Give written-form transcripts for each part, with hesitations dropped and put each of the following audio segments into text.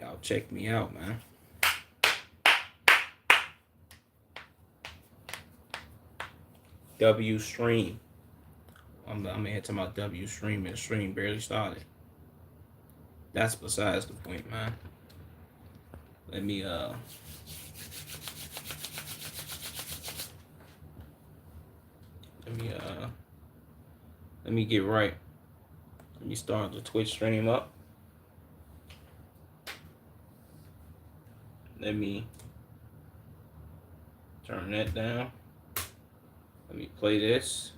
Y'all check me out, man. W stream. I'm here talking about W stream, and the stream barely started. That's besides the point, man. Let me let me get right. Let me start the Twitch stream up. Let me turn that down. Let me play this.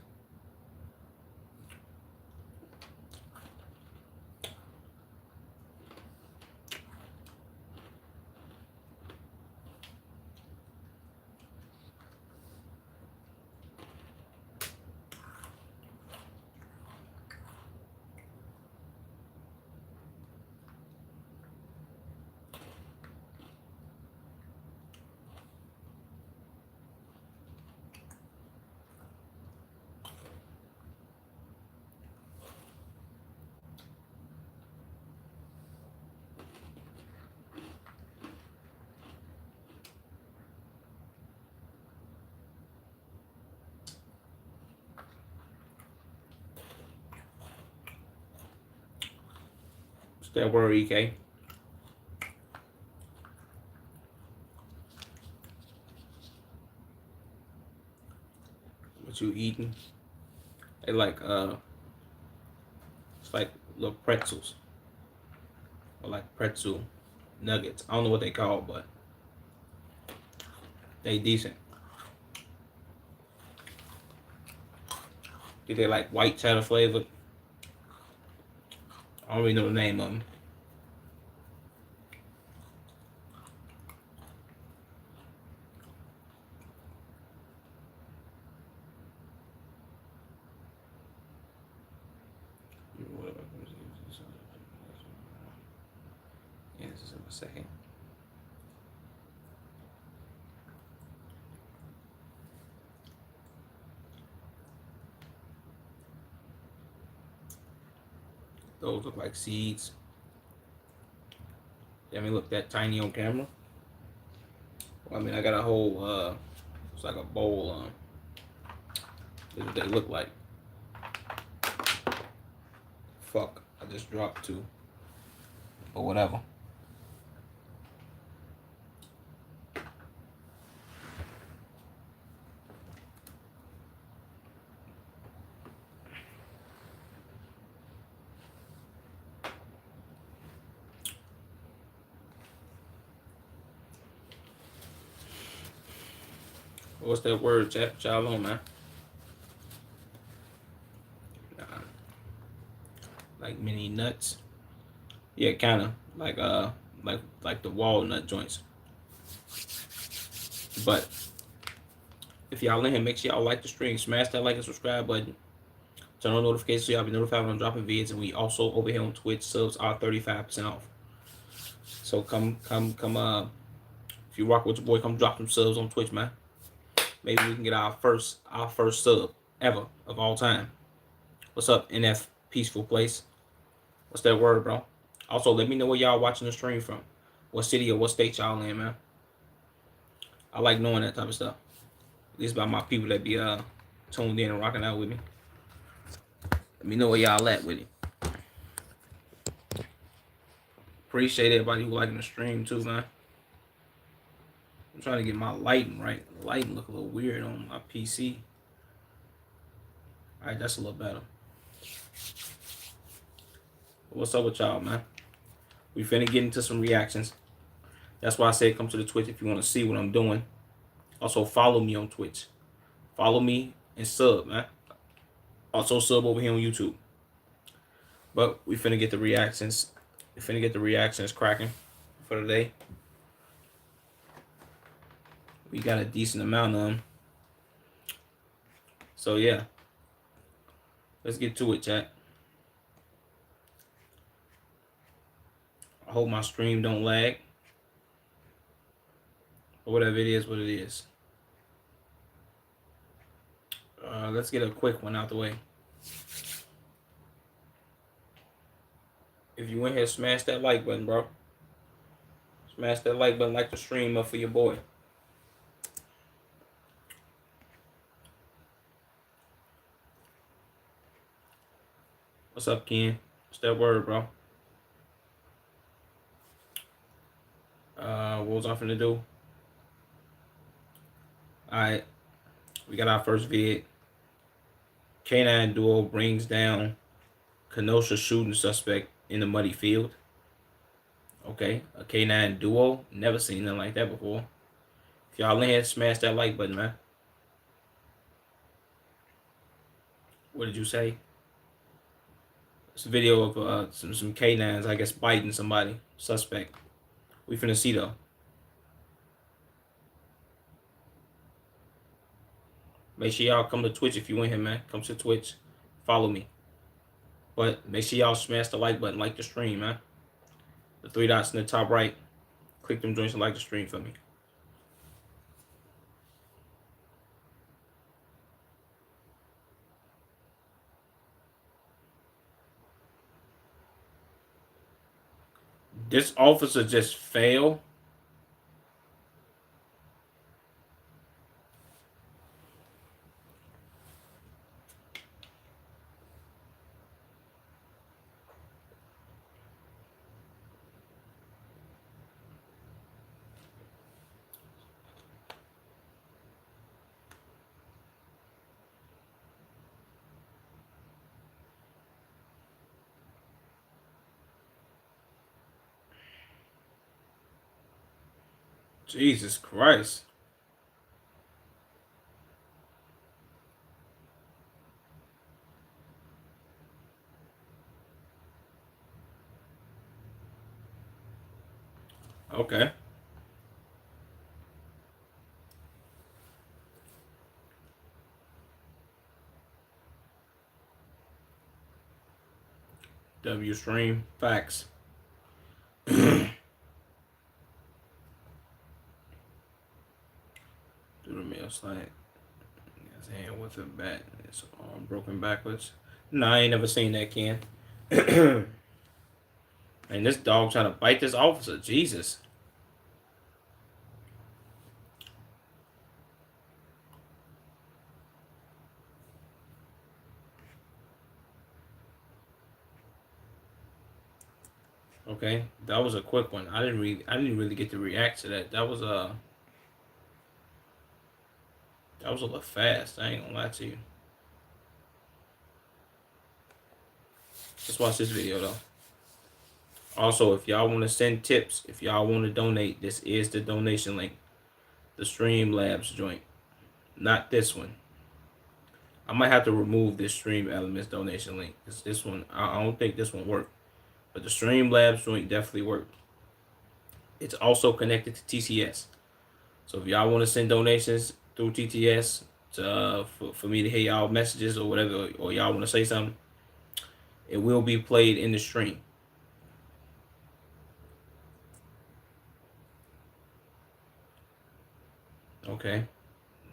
What's that word, EK? What you eating? They like it's like little pretzels. Or like pretzel nuggets. I don't know what they call, but they decent. They like white cheddar flavored. I don't really know the name of them. Yeah, this is in a second. Those look like seeds. Yeah, I mean, look that tiny on camera. Well, I mean, I got a whole, it's like a bowl. This is what they look like. Fuck, I just dropped two. But whatever. What's that word, chat? Y'all on, man? Like mini nuts. Yeah, kind of like the walnut joints. But if y'all in here, make sure y'all like the stream, smash that like and subscribe button, turn on notifications so y'all be notified when I'm dropping vids. And we also over here on Twitch, subs are 35% off. So come. If you rock with your boy, come drop some subs on Twitch, man. Maybe we can get our first sub ever of all time. What's up, NF Peaceful Place? What's that word, bro? Also, let me know where y'all watching the stream from. What city or what state y'all in, man. I like knowing that type of stuff. At least by my people that be tuned in and rocking out with me. Let me know where y'all at with it. Appreciate everybody who liking the stream too, man. I'm trying to get my lighting right. The lighting look a little weird on my PC. Alright, that's a little better. What's up with y'all, man? We finna get into some reactions. That's why I said come to the Twitch if you want to see what I'm doing. Also, follow me on Twitch. Follow me and sub, man. Also, sub over here on YouTube. But we finna get the reactions. We finna get the reactions cracking for today. We got a decent amount of them. So, yeah. Let's get to it, chat. I hope my stream don't lag. Or whatever it is, what it is. Let's get a quick one out the way. If you in here, smash that like button, bro. Smash that like button, like the stream up for your boy. What's up, Ken? What's that word, bro? What was I finna do? Alright, we got our first vid. Canine duo brings down Kenosha shooting suspect in the muddy field. Okay, a canine duo. Never seen nothing like that before. If y'all in here, smash that like button, man. What did you say? It's a video of some canines, I guess, biting somebody. Suspect. We finna see though. Make sure y'all come to Twitch if you in here, man. Come to Twitch. Follow me. But make sure y'all smash the like button, like the stream, man. The three dots in the top right. Click them joints and like the stream for me. This officer just failed. Jesus Christ. Okay. W stream. Facts. Do the mail slant. His hand with a bat. It's arm broken backwards. No, I ain't never seen that, Ken. And this dog trying to bite this officer. Jesus. Okay, that was a quick one. I didn't really get to react to that. That was a little fast. I ain't gonna lie to you. Let's watch this video though. Also, if y'all want to send tips, if y'all want to donate, this is the donation link. The Streamlabs joint. Not this one. I might have to remove this Stream Elements donation link. Because this one, I don't think this one worked. But the Streamlabs joint definitely worked. It's also connected to TTS. So if y'all want to send donations through TTS to, for me to hear y'all messages or whatever, or y'all want to say something, it will be played in the stream. Okay.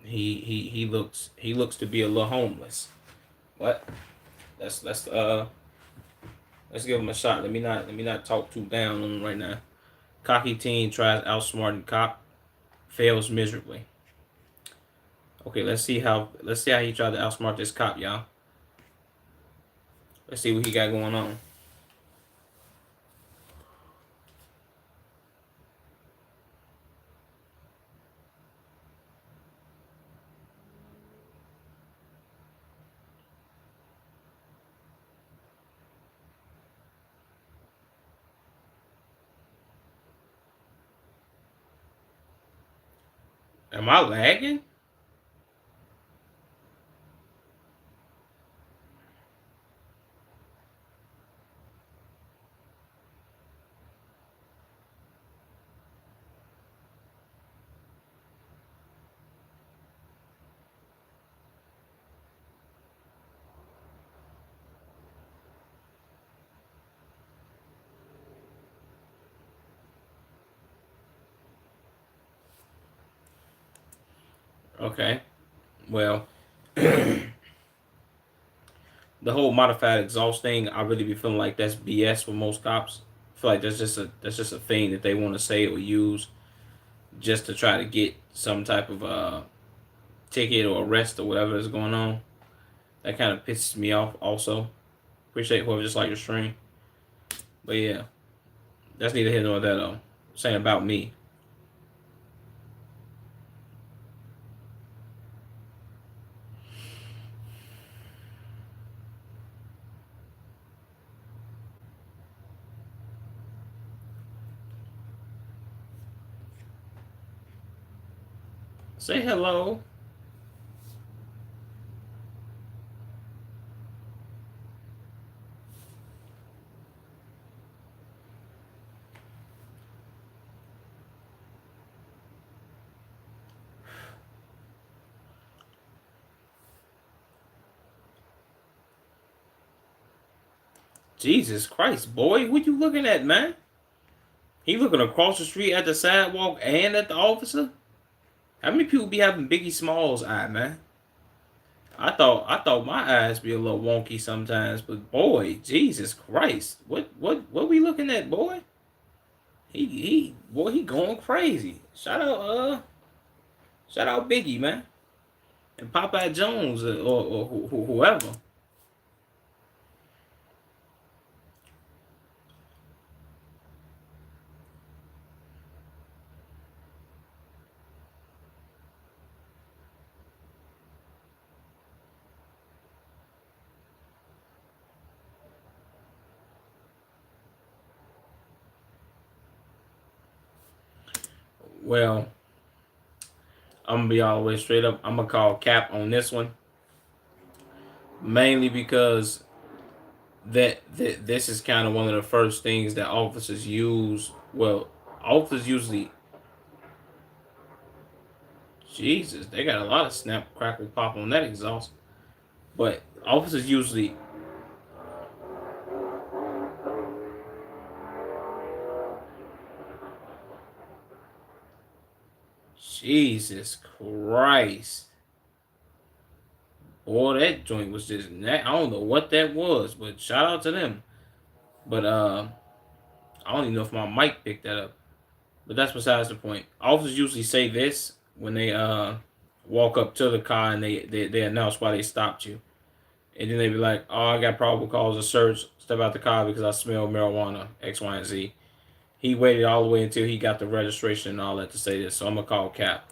He looks to be a little homeless. What? Let's give him a shot. Let me not talk too down on him right now. Cocky teen tries outsmarting cop, fails miserably. Okay, let's see how he tried to outsmart this cop, y'all. Let's see what he got going on. Am I lagging? Okay. Well, the whole modified exhaust thing, I really be feeling like that's BS with most cops. feel like that's just a thing that they want to say or use just to try to get some type of ticket or arrest or whatever is going on. That kind of pisses me off. Also, appreciate whoever just like your stream, but yeah, that's neither here nor there though. Saying about me. Say hello. Jesus Christ, boy, what you looking at, man? He looking across the street at the sidewalk and at the officer? How many people be having Biggie Smalls eye, man? I thought my eyes be a little wonky sometimes, but boy, Jesus Christ, what we looking at, boy? He going crazy. Shout out Biggie, man, and Popeye Jones or whoever. Well, I'm gonna be all the way straight up. I'm gonna call cap on this one, mainly because that this is kind of one of the first things that officers use. Well, officers usually, Jesus, they got a lot of snap, crackle, pop on that exhaust. But officers usually, Jesus Christ, boy, that joint was just, I don't know what that was, but shout out to them. But I don't even know if my mic picked that up. But that's besides the point. Officers usually say this when they walk up to the car and they announce why they stopped you. And then they be like, oh, I got probable cause of search. Step out the car because I smell marijuana, X, Y, and Z. He waited all the way until he got the registration and all that to say this. So I'm going to call Cap.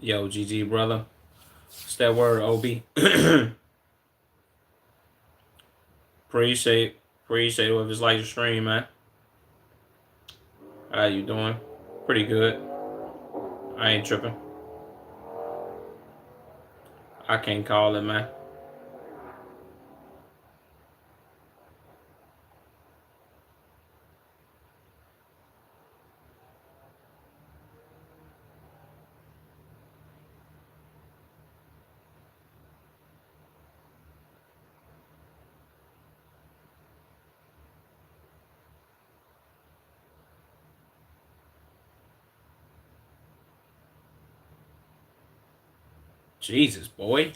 Yo, GG, brother. What's that word, OB? Appreciate whoever's it's like your stream, man. How you doing? Pretty good. I ain't tripping. I can't call it, man. Jesus, boy.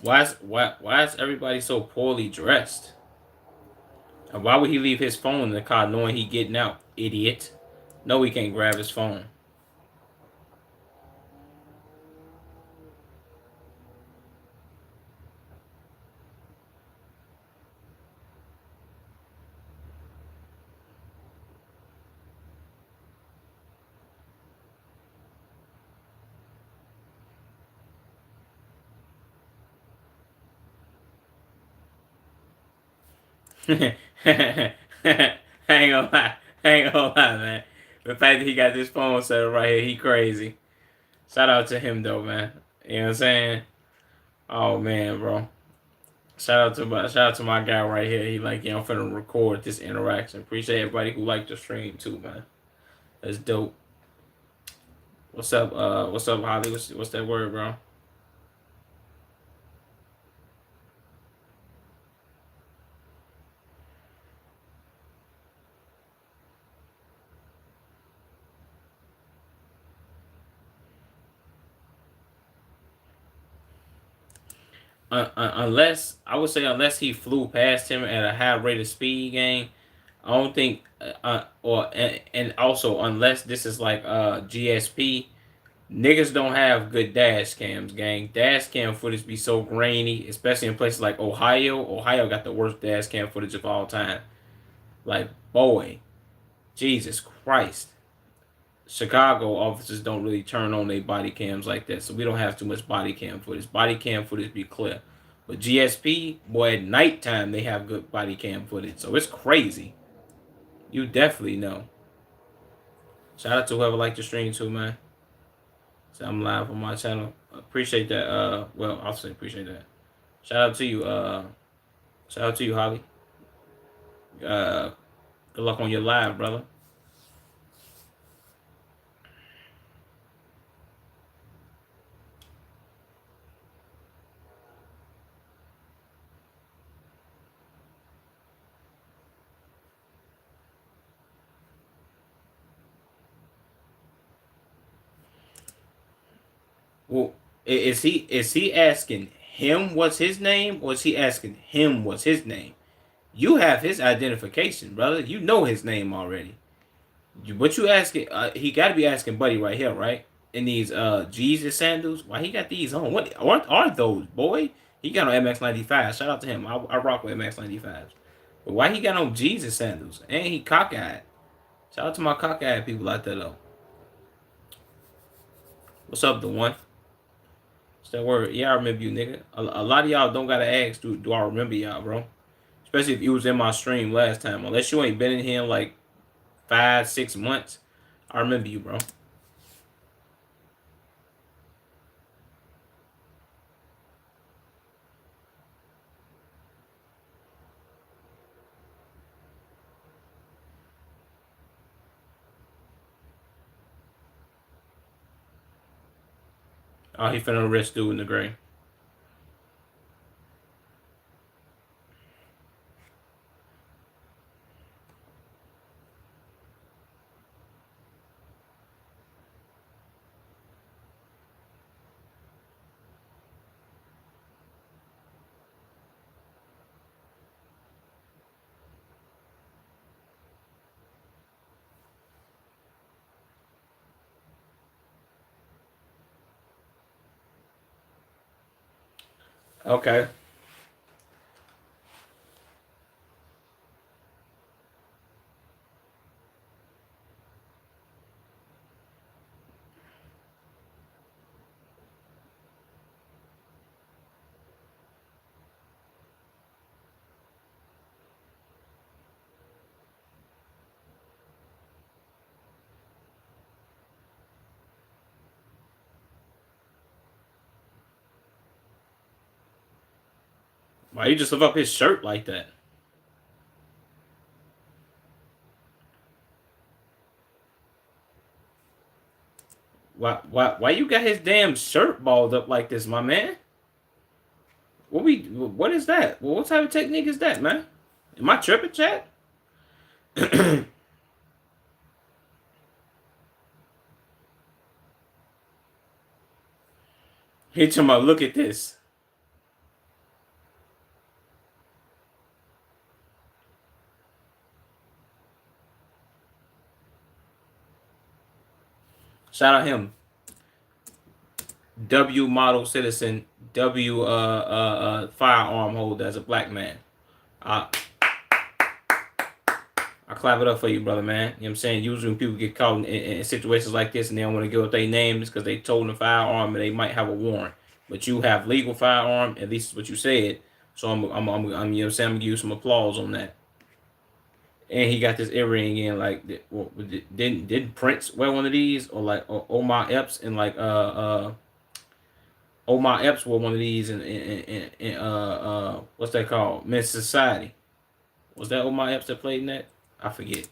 Why is everybody so poorly dressed? And why would he leave his phone in the car knowing he getting out, idiot? No, he can't grab his phone. I ain't gonna lie. I ain't gonna lie, man. The fact that he got this phone set up right here, he crazy. Shout out to him though, man. You know what I'm saying? Oh man, bro. Shout out to my guy right here. He like, I'm finna record this interaction. Appreciate everybody who liked the stream too, man. That's dope. What's up, Holly? What's that word, bro? unless I would say unless he flew past him at a high rate of speed, gang. I don't think, and also unless this is like GSP, niggas don't have good dash cams, gang. Dash cam footage be so grainy, especially in places like Ohio. Ohio got the worst dash cam footage of all time. Like, boy, Jesus Christ. Chicago officers don't really turn on their body cams like that, so we don't have too much body cam footage. Body cam footage be clear. But GSP, boy, at nighttime they have good body cam footage, so it's crazy. You definitely know. Shout out to whoever liked the stream too, man. So I'm live on my channel. Appreciate that. Well, I'll say appreciate that. Shout out to you. Shout out to you, Holly. Uh, Good luck on your live, brother. Well, is he asking him what's his name, or is he asking him what's his name? You have his identification, brother. You know his name already. What you asking? He got to be asking Buddy right here, right? In these Jesus sandals. Why he got these on? What are those, boy? He got on MX95. Shout out to him. I rock with MX95s. But why he got on Jesus sandals? And he cockeyed. Shout out to my cockeyed people out there though. What's up, the one? What's that word? Yeah, I remember you, nigga. A lot of y'all don't gotta ask, do I remember y'all, bro? Especially if you was in my stream last time. Unless you ain't been in here in like 5, 6 months, I remember you, bro. Oh, he finna arrest dude in the gray. Okay. Why you just lift up his shirt like that? Why you got his damn shirt balled up like this, my man? What is that? Well, what type of technique is that, man? Am I tripping, chat? He talking about, look at this. Shout out him. W model citizen. W firearm holder as a black man. I I clap it up for you, brother, man. You know what I'm saying? Usually when people get caught in situations like this and they don't want to give up their names because they told a firearm and they might have a warrant. But you have legal firearm, at least what you said. So I'm you know what I'm saying, I'm gonna give you some applause on that. And he got this earring in, like, didn't Prince wear one of these, or like Omar Epps, and like Omar Epps wore one of these in what's that called, Men's Society. Was that Omar Epps that played in that? I forget.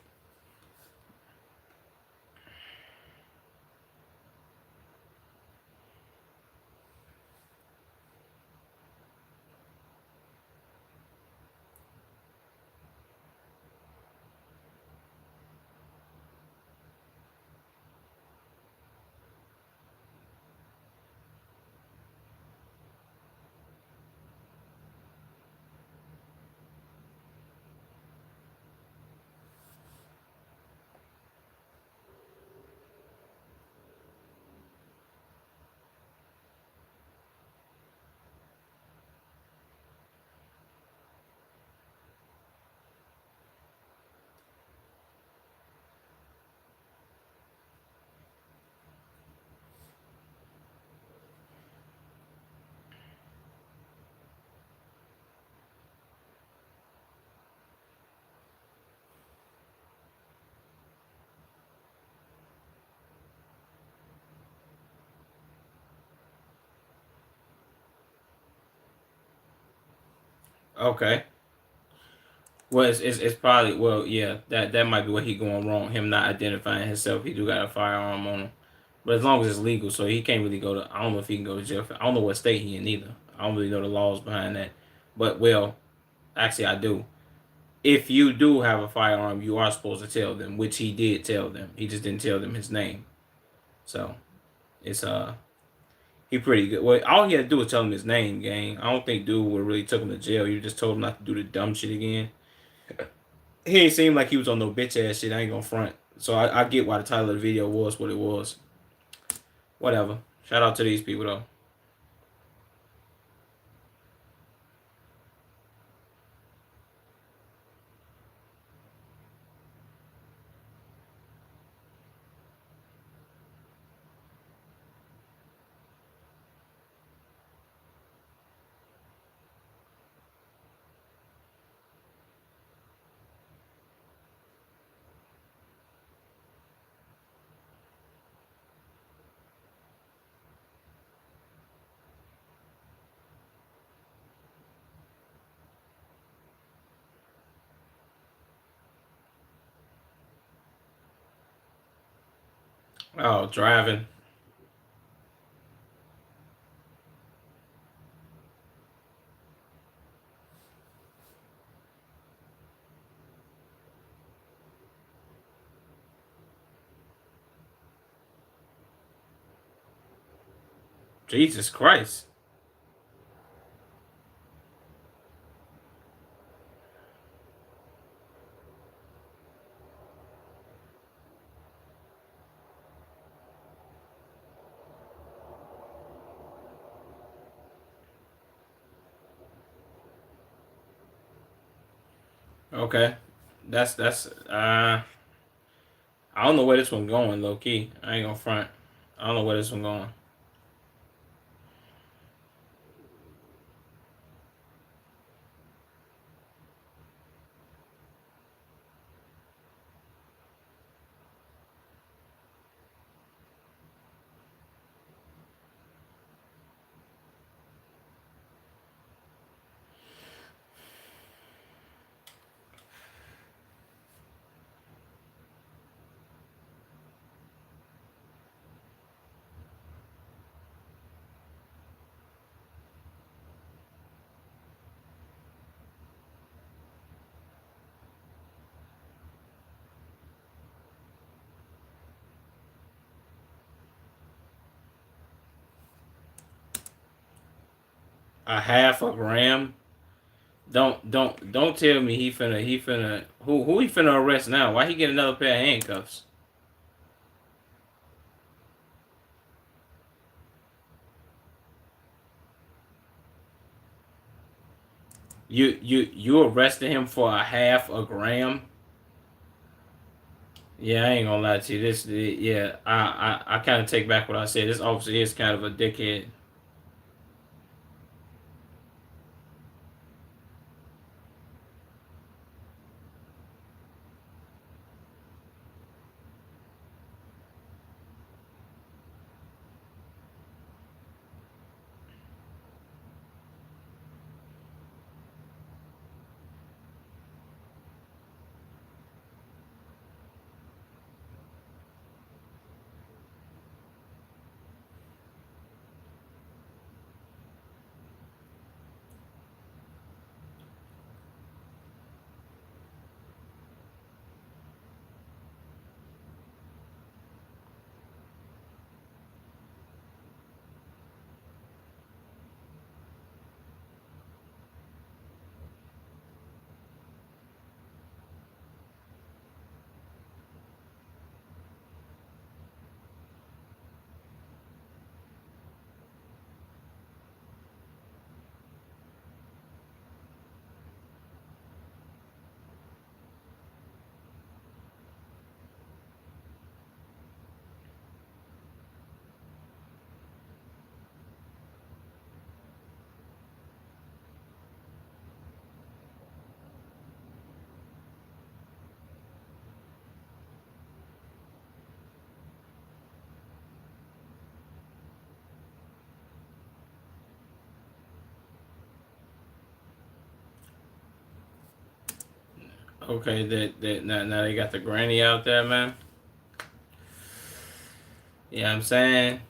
Okay. Well, it's probably yeah, that might be where he going wrong. Him not identifying himself. He do got a firearm on him, but as long as it's legal, so he can't really go to. I don't know if he can go to jail. I don't know what state he in either. I don't really know the laws behind that. But well, actually, I do. If you do have a firearm, you are supposed to tell them, which he did tell them. He just didn't tell them his name. So it's he pretty good. Well, all he had to do was tell him his name, gang. I don't think dude would really took him to jail. You just told him not to do the dumb shit again. He ain't seem like he was on no bitch ass shit. I ain't gonna front. So I get why the title of the video was what it was. Whatever. Shout out to these people though. Oh, driving. Jesus Christ. Okay. That's. I don't know where this one going, low key. I ain't gonna front. I don't know where this one going. A half a gram. Don't tell me he finna who he finna arrest now? Why he get another pair of handcuffs? You arrested him for a half a gram? Yeah, I ain't gonna lie to you. Yeah, I kind of take back what I said. This officer is kind of a dickhead. Okay, that now they got the granny out there, man. You know what I'm saying?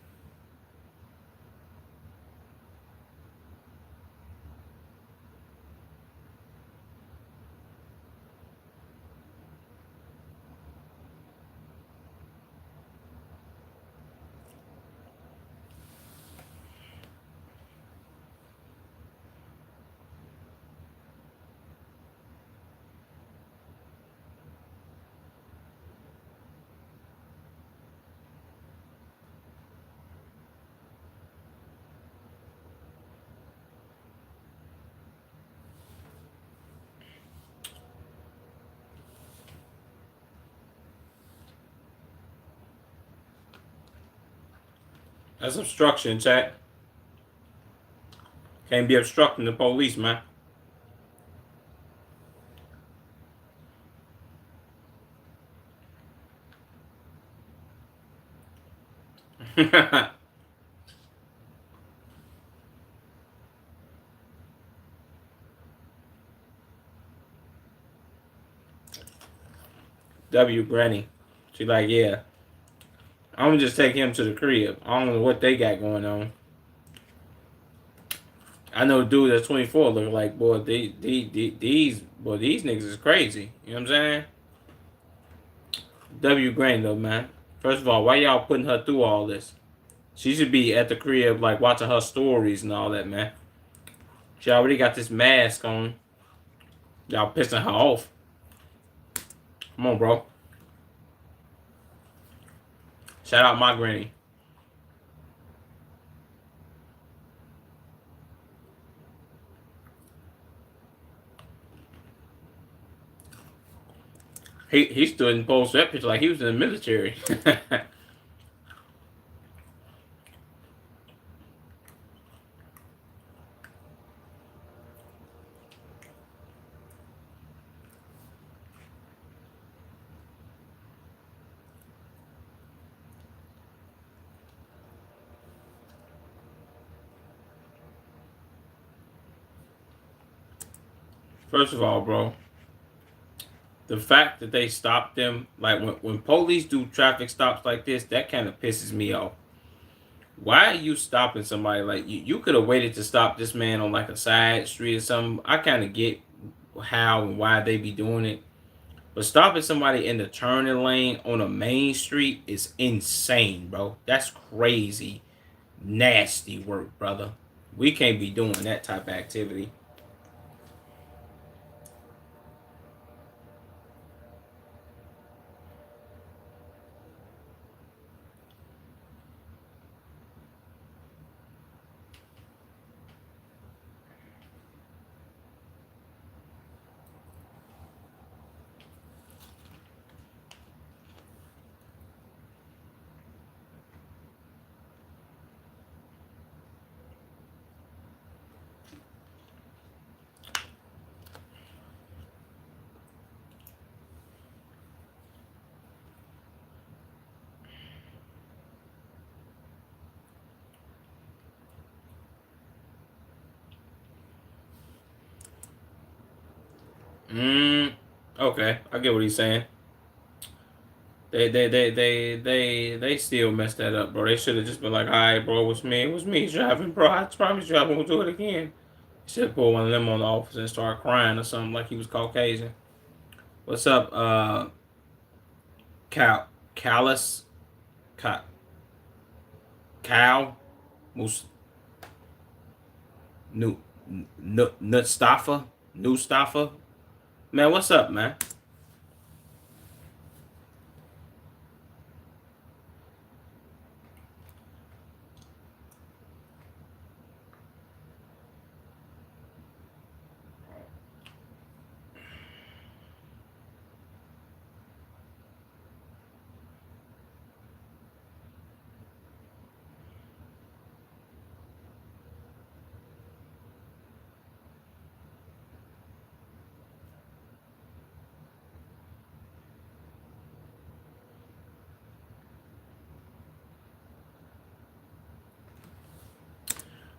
That's obstruction, chat. Can't be obstructing the police, man. W Granny. She like, yeah. I'm gonna just take him to the crib. I don't know what they got going on. I know a dude that's 24 look like, boy, these niggas is crazy. You know what I'm saying? W Granny though, man. First of all, why y'all putting her through all this? She should be at the crib like watching her stories and all that, man. She already got this mask on. Y'all pissing her off. Come on, bro. Shout out my granny. He stood and posed that picture like he was in the military. First of all, bro, the fact that they stopped them, like when police do traffic stops like this, that kind of pisses me off. Why are you stopping somebody? Like you could have waited to stop this man on like a side street or something. I kind of get how and why they be doing it, but stopping somebody in the turning lane on a main street is insane, bro. That's crazy, nasty work, brother. We can't be doing that type of activity. Mm, okay, I get what he's saying. They still messed that up, bro. They should have just been like, all right, bro, it was me driving, bro. I promise you I won't do it again. Should have pulled one of them on the officer and start crying or something like he was Caucasian. What's up, Callus, Cal, Cal, Mus, New, Nutstafa, Newstafa? Man, what's up, man?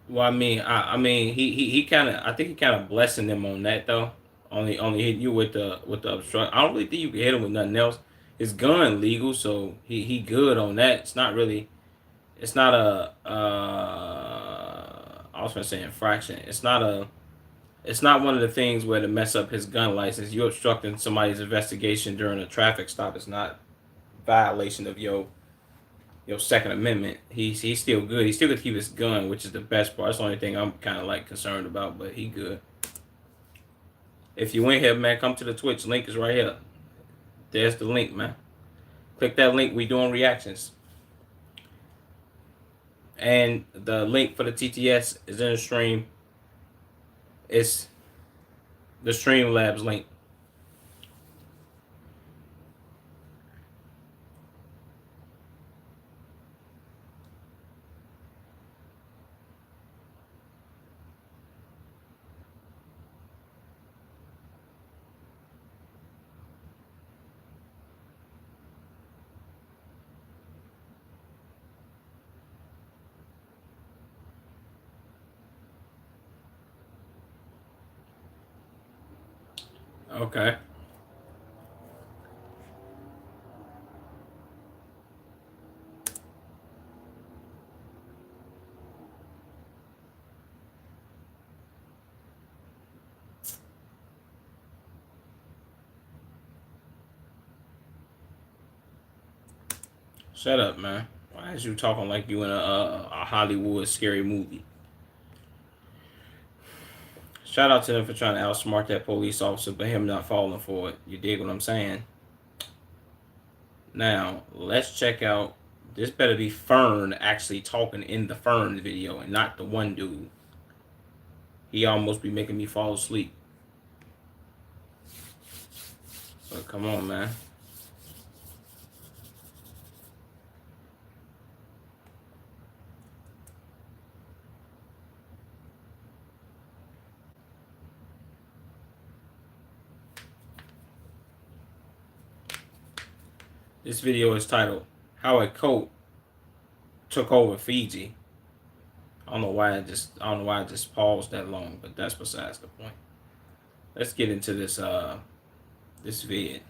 Well, I mean, he kind of, I think he kind of blessing them on that though. Only hitting you with the obstruct. I don't really think you can hit him with nothing else. His gun legal, so he good on that. It's not really. It's not a. I was gonna say infraction. It's not a. It's not one of the things where to mess up his gun license. You obstructing somebody's investigation during a traffic stop is not violation of your Second Amendment. He's still good. He still could keep his gun, which is the best part. That's the only thing I'm kind of like concerned about. But he good. If you in here, man, come to the Twitch. Link is right here. There's the link, man. Click that link. We doing reactions. And the link for the TTS is in the stream. It's the Streamlabs link. Okay. Shut up, man. Why is you talking like you in a Hollywood scary movie? Shout out to them for trying to outsmart that police officer, but him not falling for it. You dig what I'm saying? Now, let's check out. This better be Fern actually talking in the Fern video and not the one dude. He almost be making me fall asleep. But come on, man. This video is titled "How a Coat Took Over Fiji." I don't know why I just paused that long, but that's besides the point. Let's get into this vid.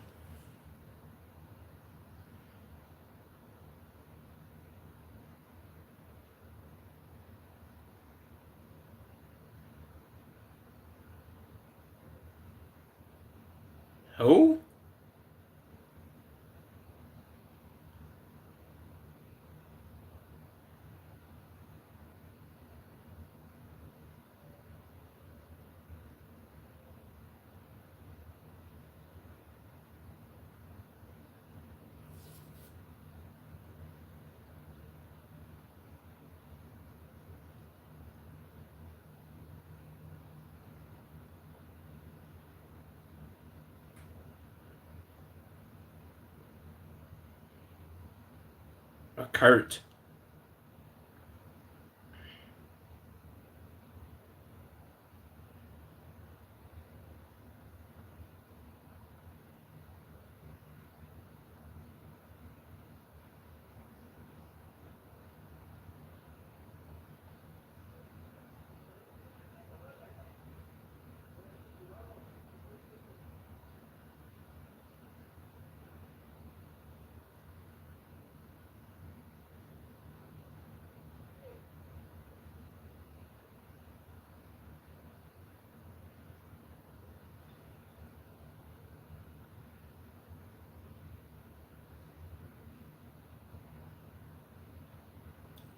Who? A Kurt.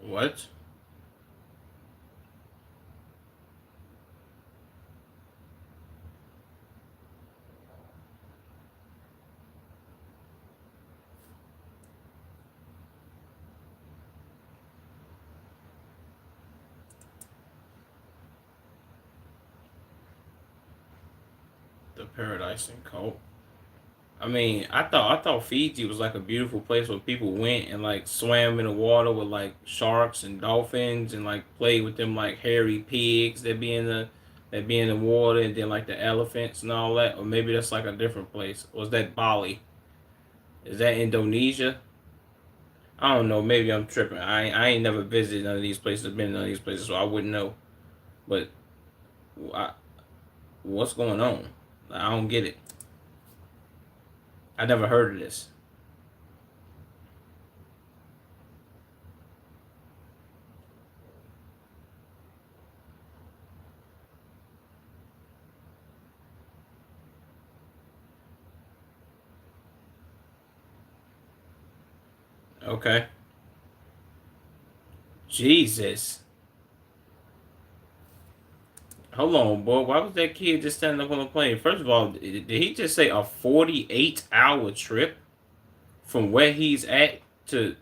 What? The Paradise and Cult. I mean, I thought Fiji was like a beautiful place where people went and like swam in the water with like sharks and dolphins and like played with them like hairy pigs that be in the water, and then like the elephants and all that. Or maybe that's like a different place. Or is that Bali? Is that Indonesia? I don't know. Maybe I'm tripping. I ain't never visited none of these places. Been in none of these places, so I wouldn't know. But I, what's going on? I don't get it. I never heard of this. Okay. Jesus. Hold on, boy. Why was that kid just standing up on the plane? First of all, did he just say a 48-hour trip from where he's at to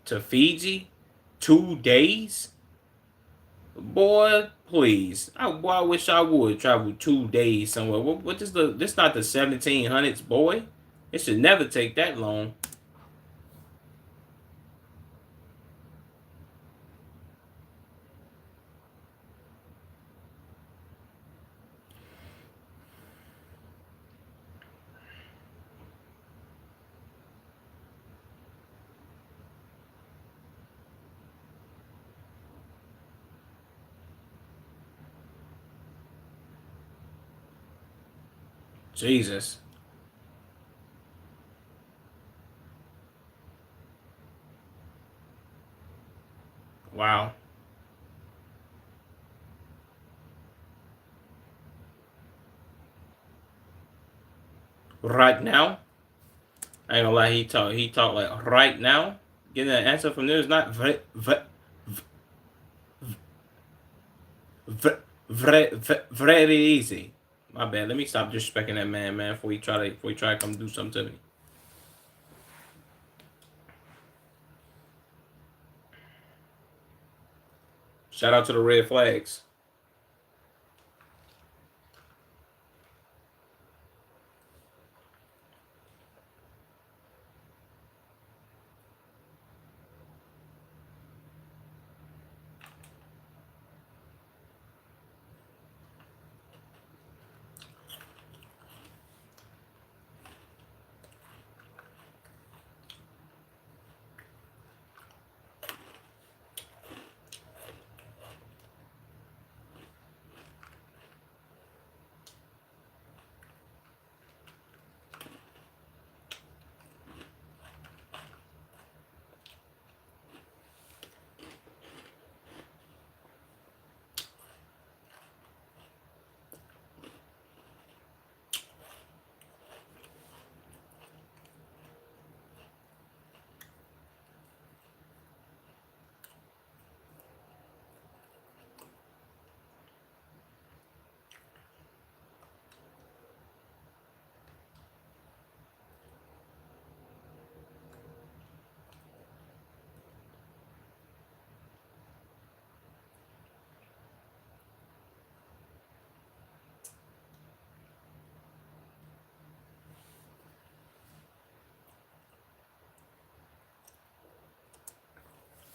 Fiji? 2 days? Boy, please. I wish I would travel 2 days somewhere. What is this not the 1700s, boy? It should never take that long. Jesus. Wow. Right now? I ain't gonna lie, he talk like right now. Getting an answer from there is not very easy. My bad. Let me stop disrespecting that man, before he try to come do something to me. Shout out to the red flags.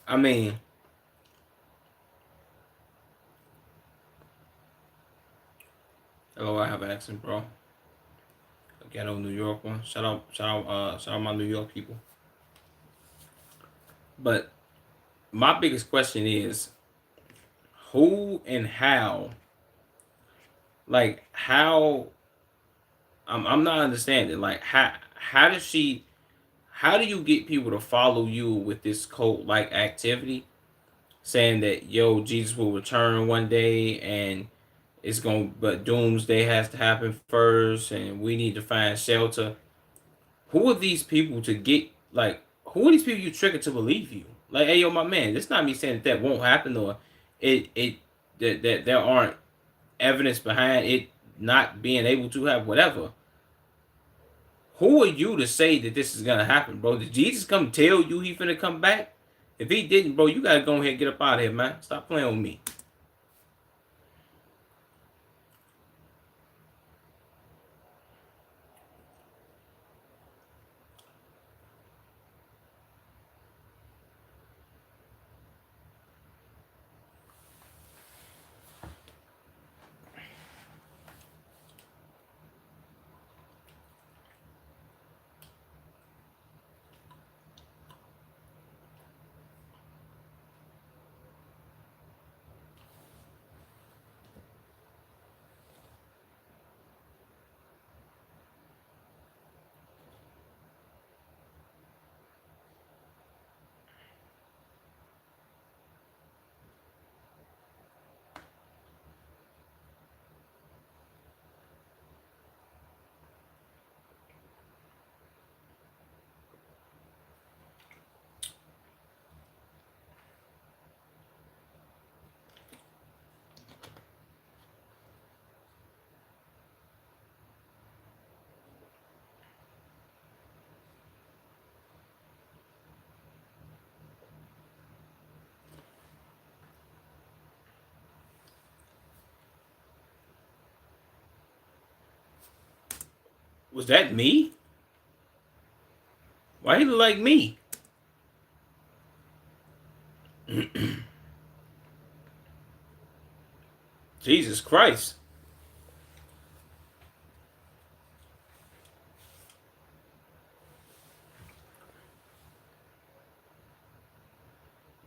I mean, hello, I have an accent, bro. A ghetto New York one. Shout out my New York people. But my biggest question is who and how, like how I'm not understanding. Like how does she how do you get people to follow you with this cult like activity saying that yo Jesus will return one day and it's going but doomsday has to happen first and we need to find shelter. Who are these people to get like who are these people you trigger to believe you? Like, hey yo my man, it's not me saying that won't happen or it that there aren't evidence behind it not being able to have whatever. Who are you to say that this is gonna happen, bro? Did Jesus come tell you he finna come back? If he didn't, bro, you gotta go ahead and get up out of here, man. Stop playing with me. Was that me? Why he look like me? Jesus Christ.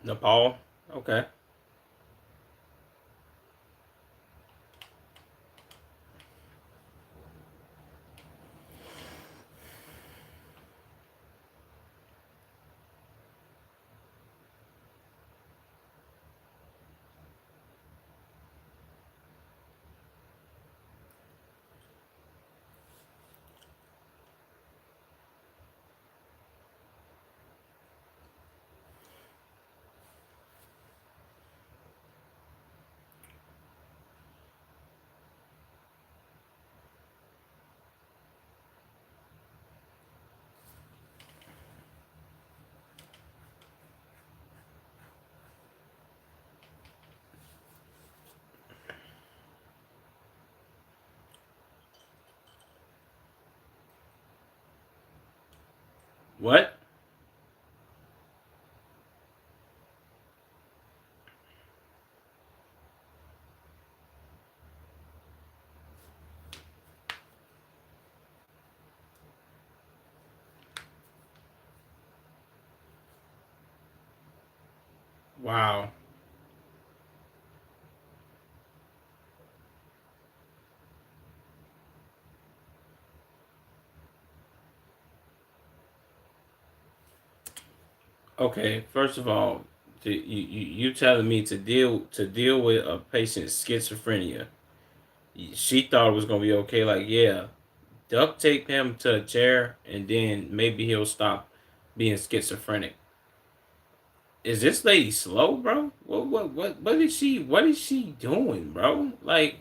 Nepal. Okay. What? Wow. Okay. First of all, you telling me to deal with a patient's schizophrenia. She thought it was gonna be okay. Like, yeah, duct tape him to a chair, and then maybe he'll stop being schizophrenic. Is this lady slow, bro? What is she doing, bro? Like,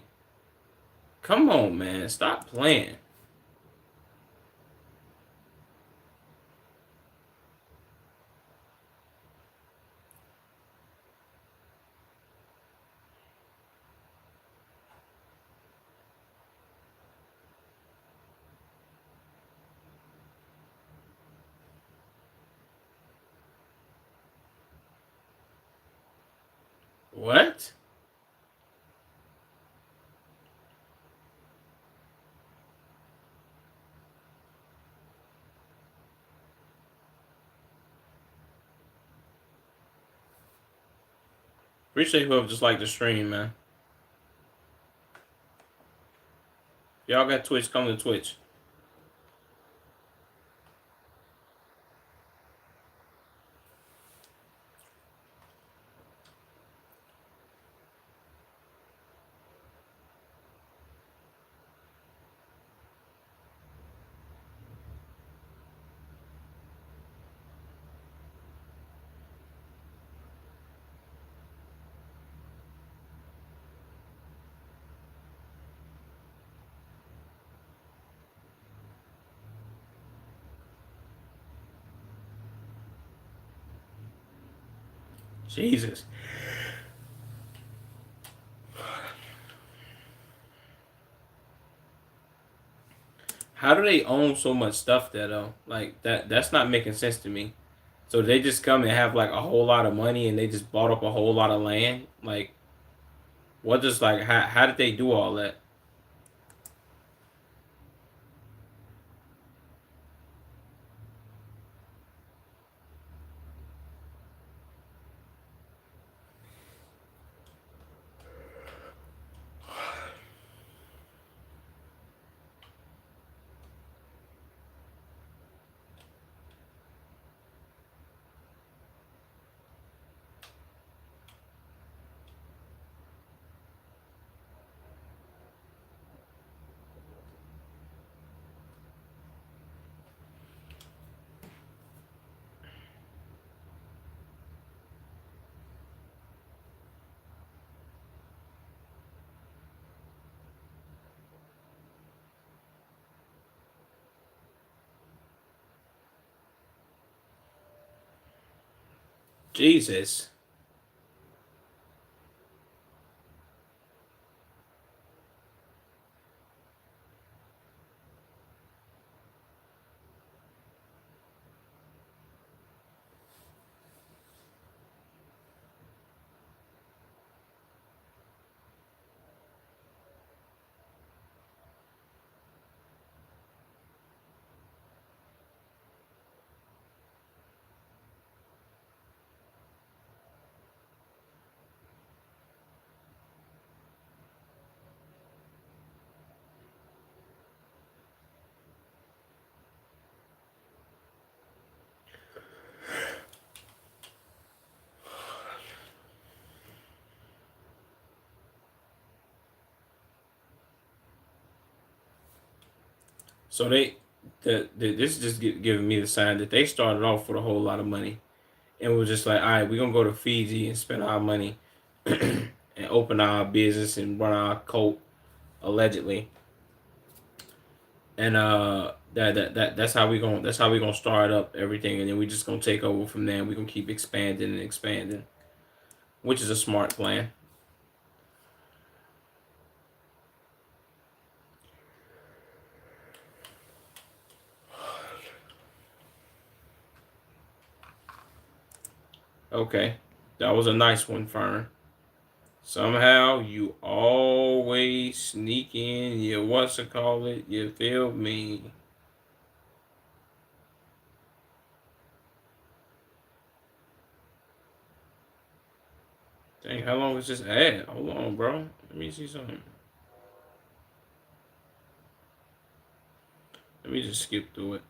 come on, man, stop playing. What? Appreciate whoever just like the stream, man. Y'all got Twitch, come to Twitch. Jesus. How do they own so much stuff there though? Like that's not making sense to me. So they just come and have like a whole lot of money and they just bought up a whole lot of land? Like what does like how did they do all that? Jesus. So this is just giving me the sign that they started off with a whole lot of money and was just like, all right, we're gonna go to Fiji and spend our money and open our business and run our cult allegedly, and that's how we gonna start up everything, and then we just gonna take over from there. And we gonna keep expanding and expanding, which is a smart plan. Okay, that was a nice one, Fern. Somehow you always sneak in your what's it call it. You feel me? Dang, how long is this ad? Hold on, bro. Let me see something. Let me just skip through it.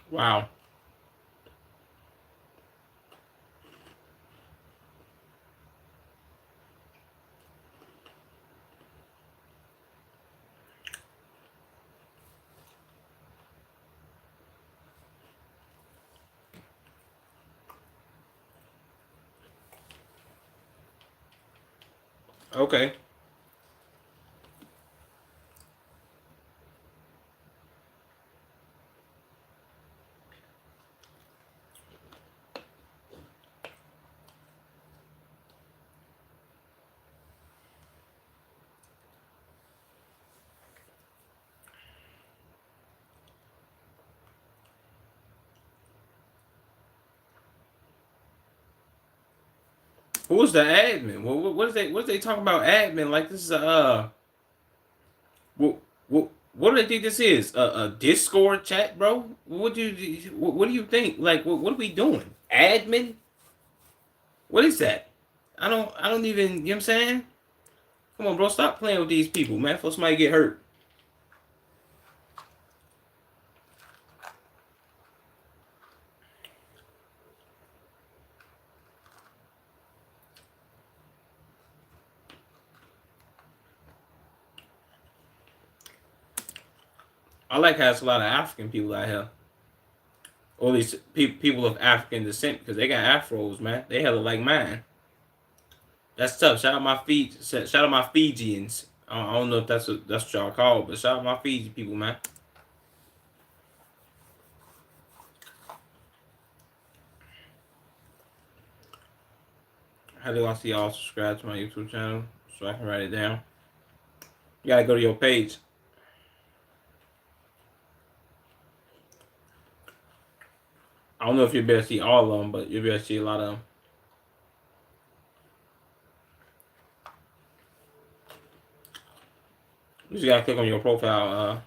Wow. Okay. Who was the admin? What is they talking about admin? Like this is a what do they think this is? A Discord chat, bro? What do you think? Like what are we doing? Admin? What is that? I don't even, you know what I'm saying? Come on, bro, stop playing with these people, man. For somebody get hurt. I like how it's a lot of African people out here. Or at least people of African descent, because they got afros, man. They hella like mine. That's tough. Shout out my Fijians. I don't know if that's what y'all call, but shout out my Fiji people, man. How do I see y'all subscribe to my YouTube channel so I can write it down? You gotta go to your page. I don't know if you'll be able to see all of them, but you'll be able to see a lot of them. You just gotta click on your profile,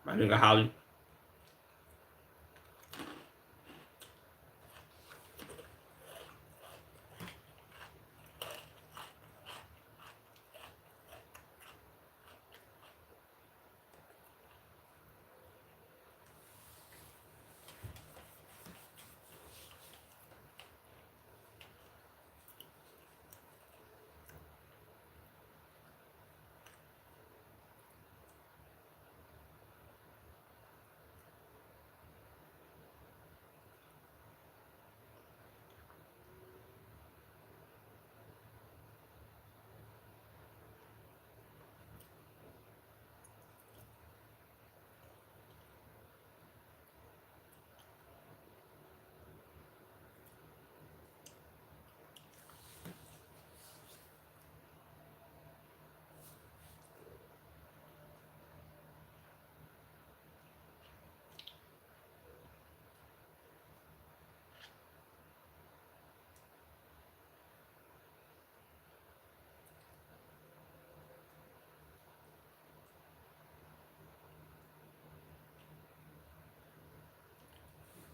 my nigga Holly.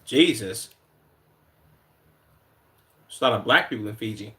Jesus. There's a lot of black people in Fiji.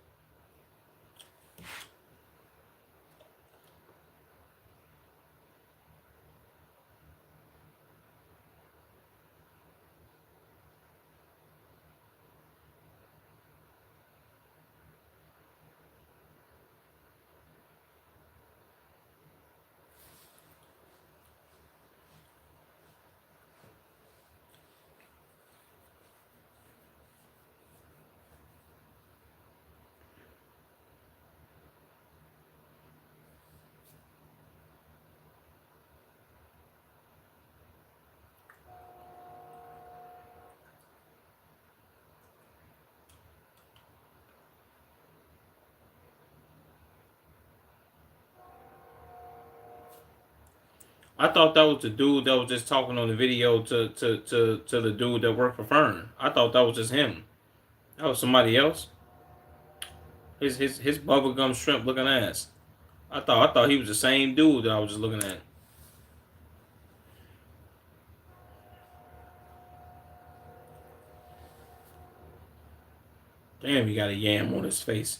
I thought that was the dude that was just talking on the video to the dude that worked for Fern. I thought that was just him. That was somebody else. His bubblegum shrimp looking ass. I thought he was the same dude that I was just looking at. Damn, he got a yam on his face.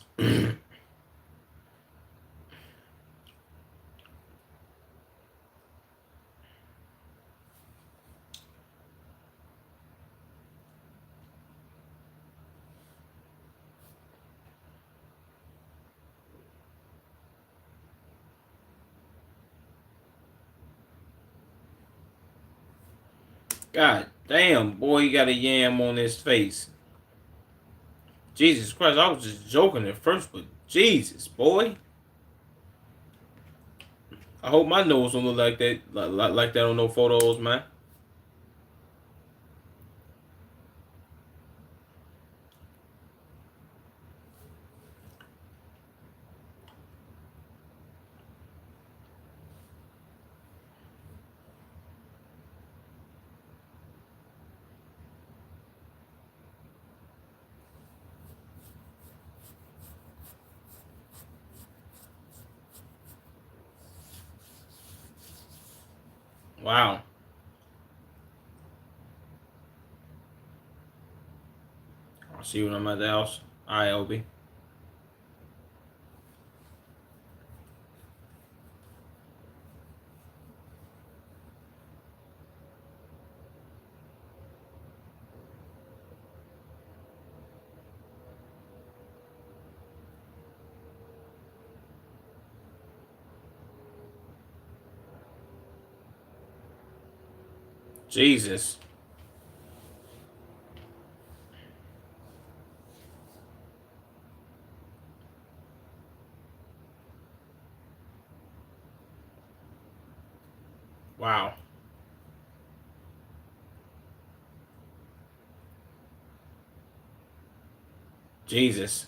God damn, boy, he got a yam on his face. Jesus Christ, I was just joking at first, but Jesus, boy. I hope my nose don't look like that, like that on no photos, man. Wow. I'll see you when I'm at the house. All right, Obi. Jesus. Wow. Jesus.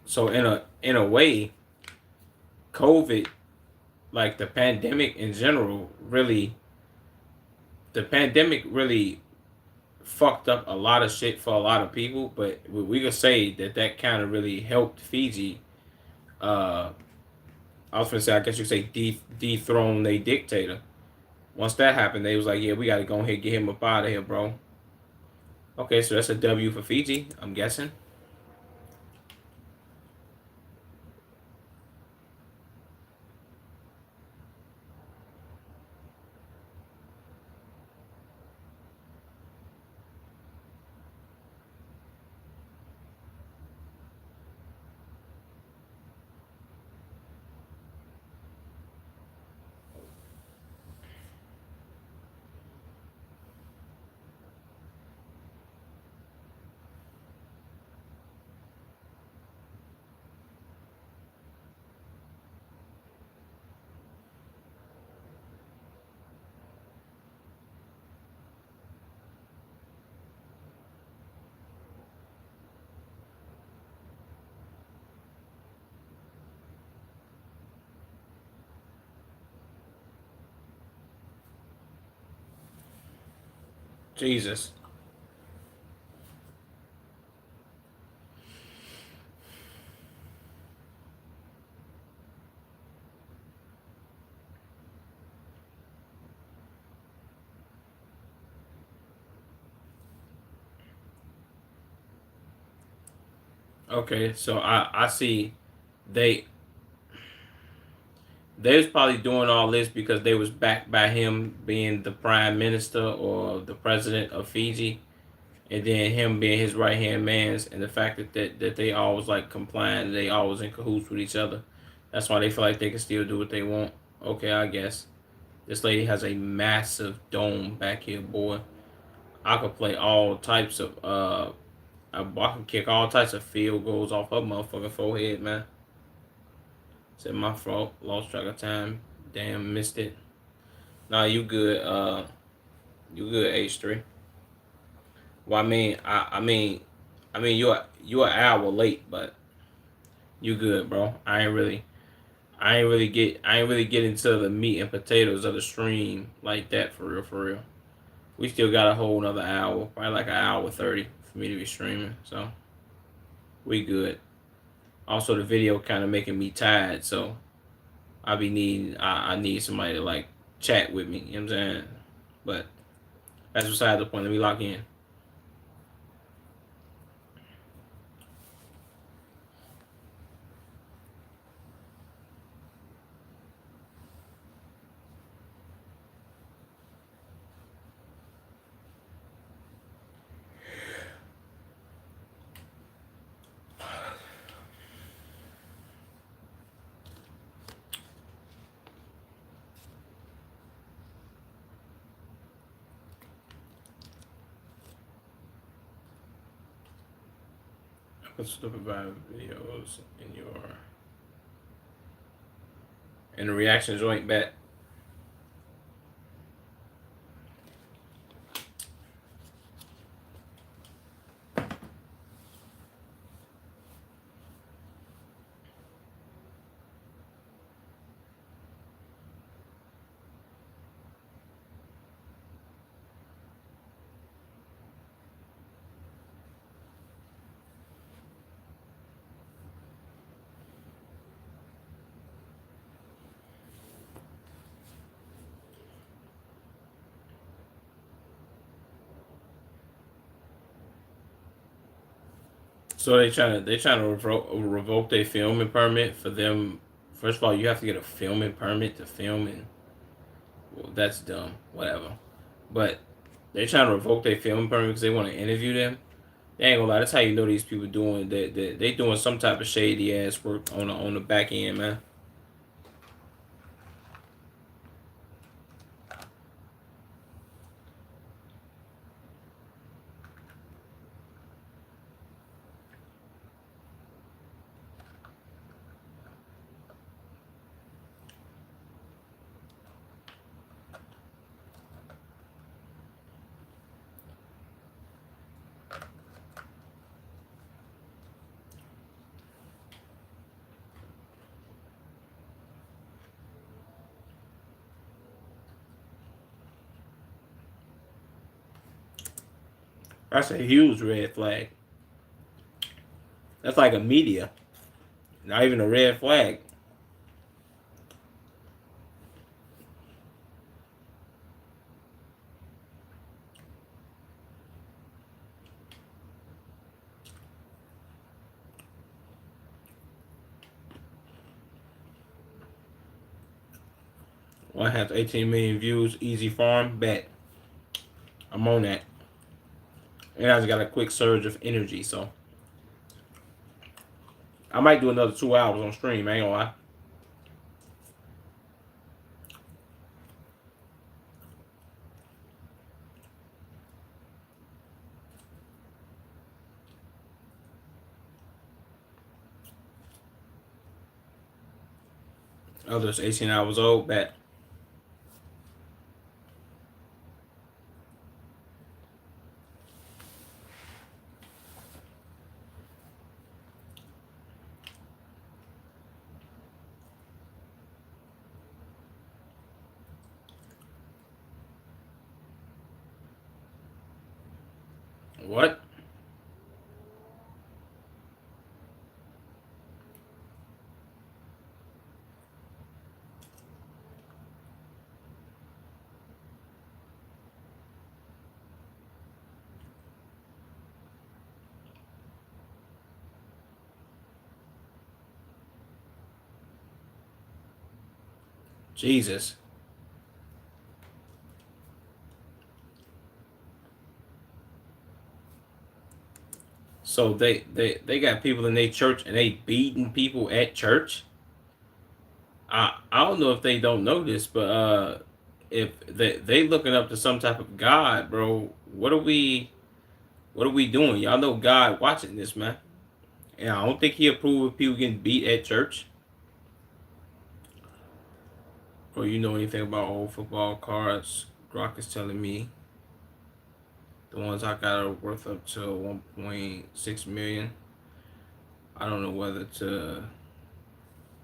So in a way, COVID, like the pandemic really fucked up a lot of shit for a lot of people. But we could say that kind of really helped Fiji. Uh, I was gonna say, I guess you could say dethrone a dictator. Once that happened, they was like, yeah, we got to go ahead and get him up out of here, bro. Okay, so that's a W for Fiji, I'm guessing. Jesus. Okay, so I see they they was probably doing all this because they was backed by him being the prime minister or the president of Fiji, and then him being his right hand man's, and the fact that they always like complying, they always in cahoots with each other. That's why they feel like they can still do what they want. Okay, I guess this lady has a massive dome back here, boy. I could play all types of I can kick all types of field goals off her motherfucking forehead, man. Said my fault, lost track of time. Damn, missed it. Nah, you good. You good, H3. Well, I mean, you're an hour late, but you good, bro. I ain't really get into the meat and potatoes of the stream like that for real, for real. We still got a whole another hour, probably like an hour 30 for me to be streaming, so we good. Also, the video kind of making me tired, so I need somebody to like chat with me. You know what I'm saying? But that's beside the point. Let me lock in. Put stupid vibe videos in your and the reaction joint bet. So they trying to revoke their filming permit for them. First of all, you have to get a filming permit to film, and well, that's dumb. Whatever. But they trying to revoke their filming permit because they want to interview them. They ain't gonna lie. That's how you know these people doing that. They doing some type of shady ass work on the back end, man. That's a huge red flag. That's like a media, not even a red flag. One has 18 million views. Easy farm bet. I'm on that. And I just got a quick surge of energy, so I might do another 2 hours on stream. I ain't gonna lie. Others 18 hours old. Bet. What? Jesus. So they got people in their church and they beating people at church. I don't know if they don't know this, but if they looking up to some type of God, bro, what are we doing? Y'all know God watching this, man. And I don't think he approve of people getting beat at church. Or you know anything about old football cards? Brock is telling me the ones I got are worth up to 1.6 million. I don't know whether to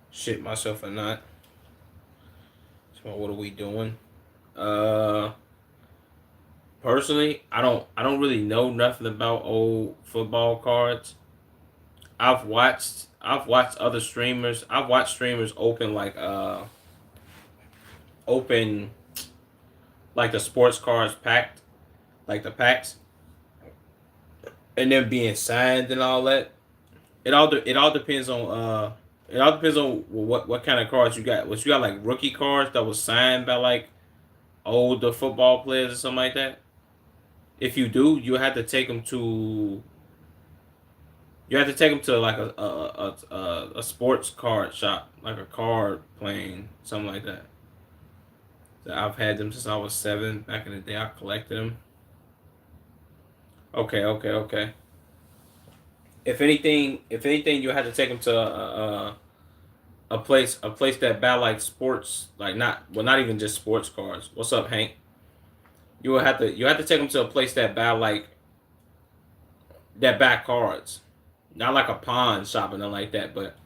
shit myself or not. So what are we doing? Uh, Personally, I don't really know nothing about old football cards. I've watched other streamers. I've watched streamers open like the sports cards packed, like the packs, and then being signed and all that. It all depends on what kind of cards you got. What you got, like rookie cards that was signed by like older football players or something like that. If you do, you have to take them to like a sports card shop, like a card playing something like that. So I've had them since I was 7. Back in the day, I collected them. Okay, okay, okay. If anything, you had to take them to a place that buy like sports, like not even just sports cards. What's up, Hank? You have to take them to a place that buy like that buy cards, not like a pawn shop or nothing like that, but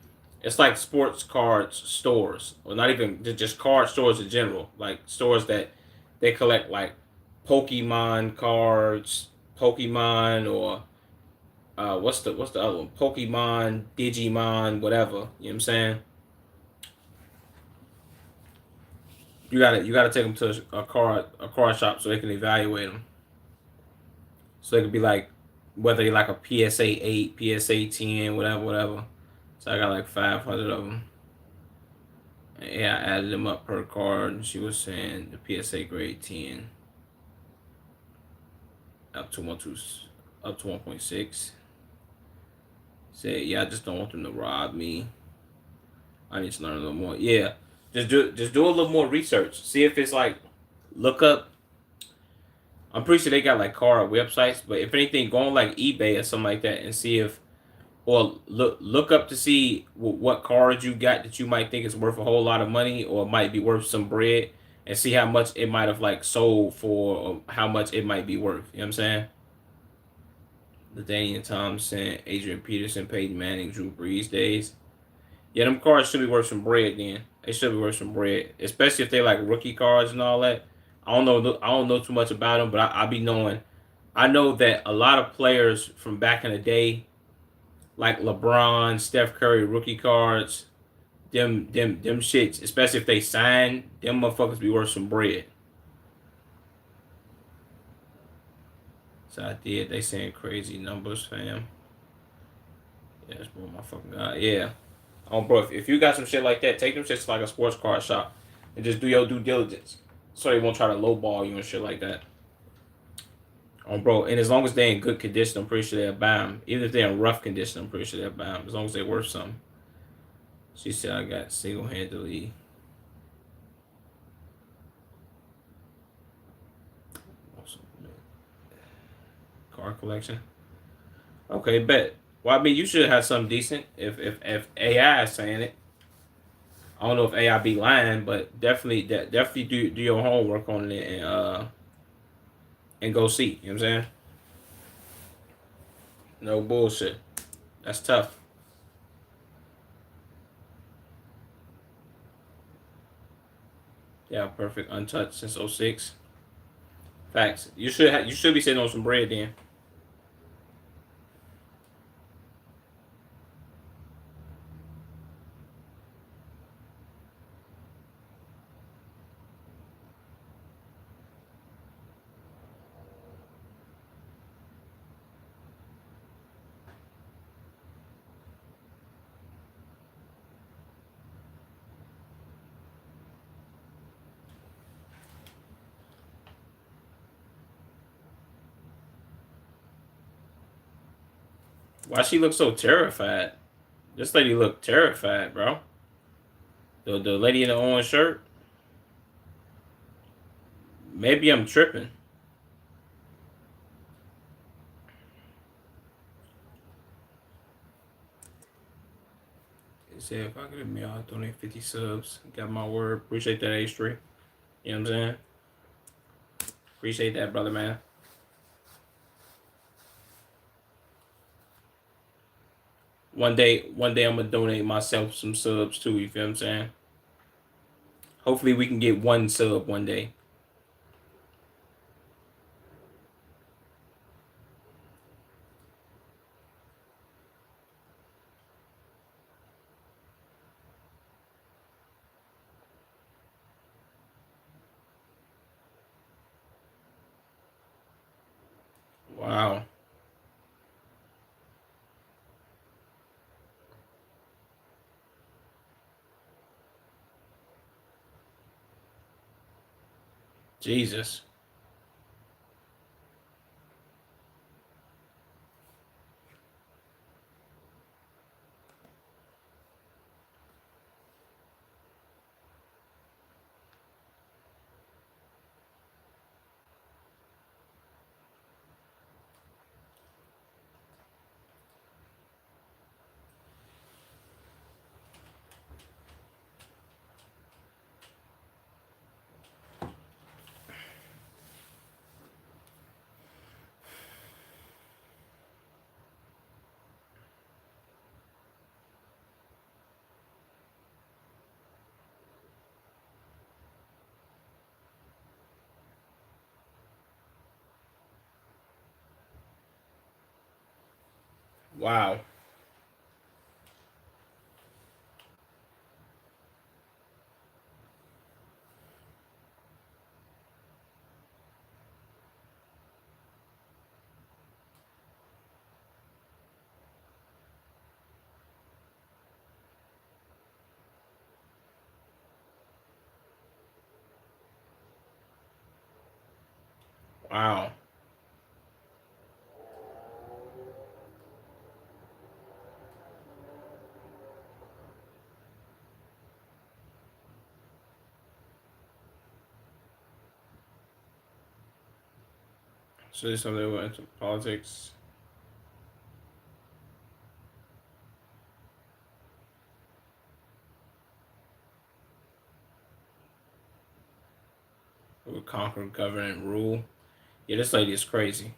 it's like sports cards stores, or not even just card stores in general, like stores that they collect like Pokemon cards, Pokemon or what's the other one? Pokemon, Digimon, whatever. You know what I'm saying? You gotta take them to a card shop so they can evaluate them. So they could be like whether you like a PSA 8, PSA 10, whatever, whatever. So I got like 500 of them. Yeah, I added them up per card, and she was saying the PSA grade 10 up to 1.6. Say, yeah, I just don't want them to rob me. I need to learn a little more. Yeah, just do a little more research. See if it's like look up. I'm pretty sure they got like card websites, but if anything, go on like eBay or something like that and see if or look up to see what cards you got that you might think is worth a whole lot of money or might be worth some bread, and see how much it might have like sold for or how much it might be worth. You know what I'm saying? LaDainian Thompson, Adrian Peterson, Peyton Manning, Drew Brees days. Yeah, them cards should be worth some bread. Then they should be worth some bread, especially if they like rookie cards and all that. I don't know too much about them, but I be knowing. I know that a lot of players from back in the day, like LeBron, Steph Curry, rookie cards, them shits, especially if they sign, them motherfuckers be worth some bread. So I did. They saying crazy numbers, fam. Yeah, that's bro, my fucking god. Yeah. Bro, if you got some shit like that, take them shits to like a sports card shop and just do your due diligence, so they won't try to lowball you and shit like that. Bro, and as long as they in good condition, I'm pretty sure they'll buy them. Even if they're in rough condition, I'm pretty sure they'll buy them. As long as they're worth something. She said I got single handedly. Car collection. Okay, bet. Well, I mean, you should have something decent if AI is saying it. I don't know if AI be lying, but definitely do your homework on it and go see. You know what I'm saying? No bullshit. That's tough. Yeah, perfect. Untouched since '06. Facts. You should be sitting on some bread then. Why she look so terrified? This lady look terrified, bro. The lady in the orange shirt. Maybe I'm tripping. It said if I get a meal, I'll donate 50 subs. Got my word. Appreciate that, H3. You know what I'm saying? Appreciate that, brother, man. One day I'm gonna donate myself some subs too. You feel what I'm saying? Hopefully we can get one sub one day. Wow. Jesus. Wow. Wow. So this something that went into politics. Would conquer, govern, and rule. Yeah, this lady is crazy.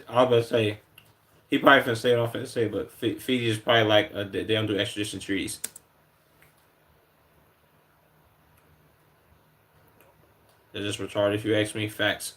I was gonna say he probably finna say it off and say, but Fiji is probably like they don't do extradition treaties. They're just retarded. If you ask me, facts.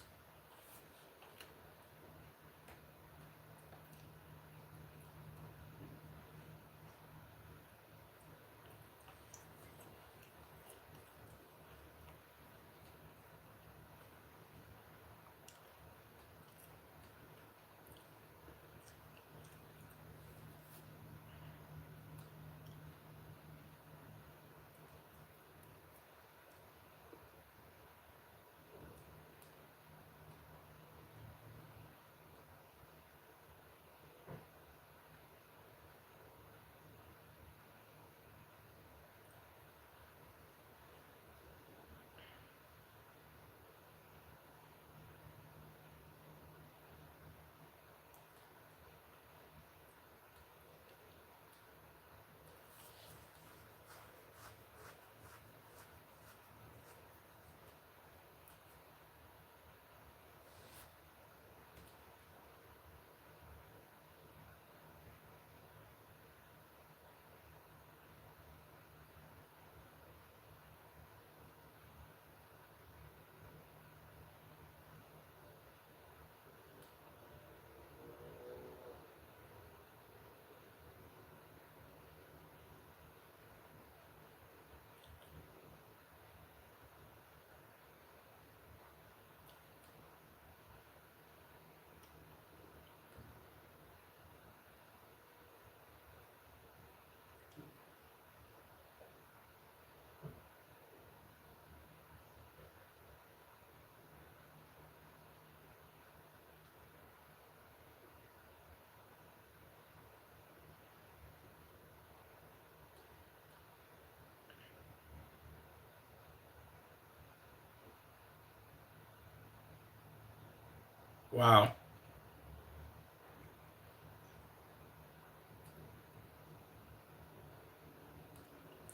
Wow.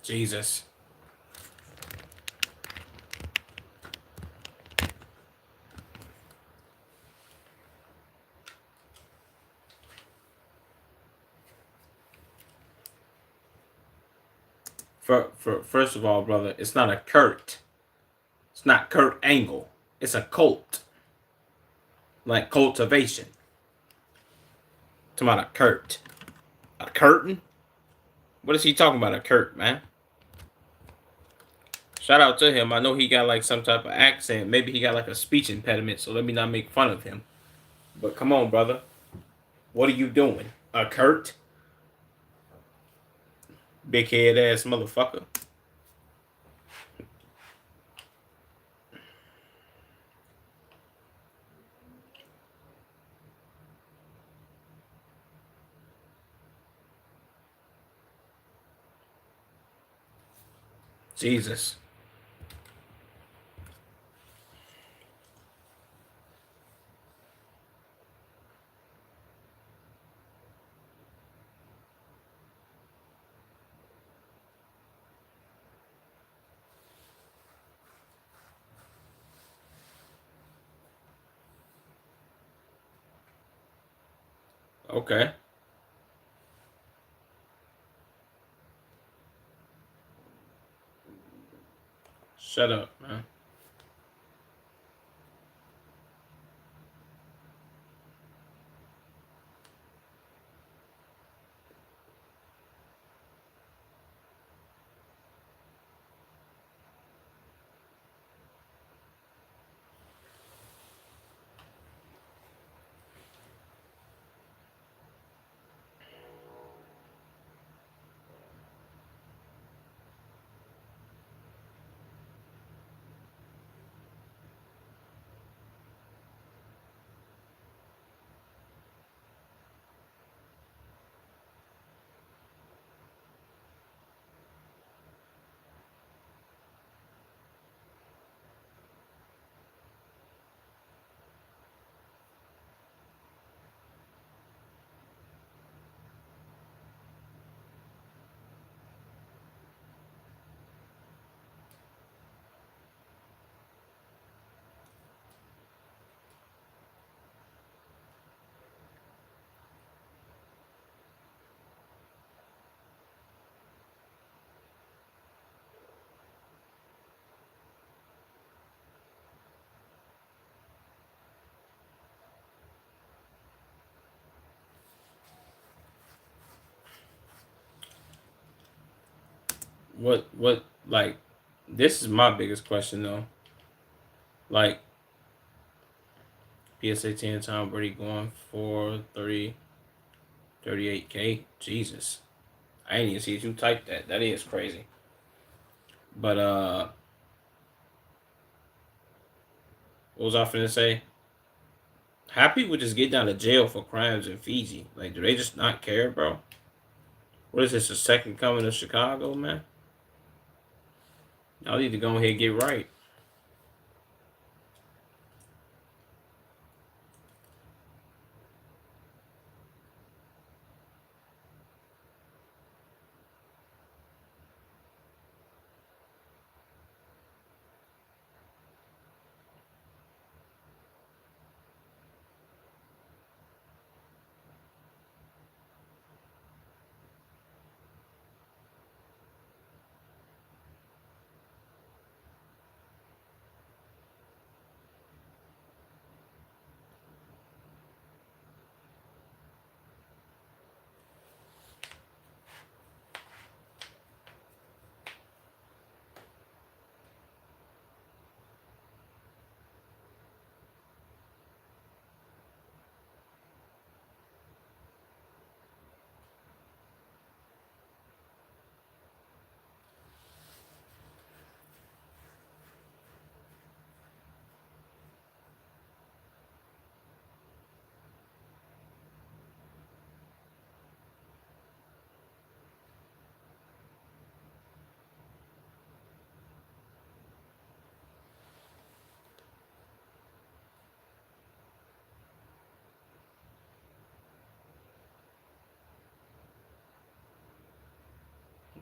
Jesus. First of all, brother, it's not a Kurt. It's not Kurt Angle. It's a cult. Like cultivation. Talking about a Kurt. A curtain? What is he talking about? A Kurt, man? Shout out to him. I know he got like some type of accent. Maybe he got like a speech impediment, so let me not make fun of him. But come on, brother. What are you doing? A Kurt? Big head ass motherfucker. Jesus. Okay. Shut up, man. What like this is my biggest question though. Like PSA 10 Tom Brady going for 38K. Jesus. I ain't even see you type that. That is crazy. But what was I finna say? How people just get down to jail for crimes in Fiji? Like, do they just not care, bro? What is this, the second coming of Chicago, man? Y'all need to go ahead and get right.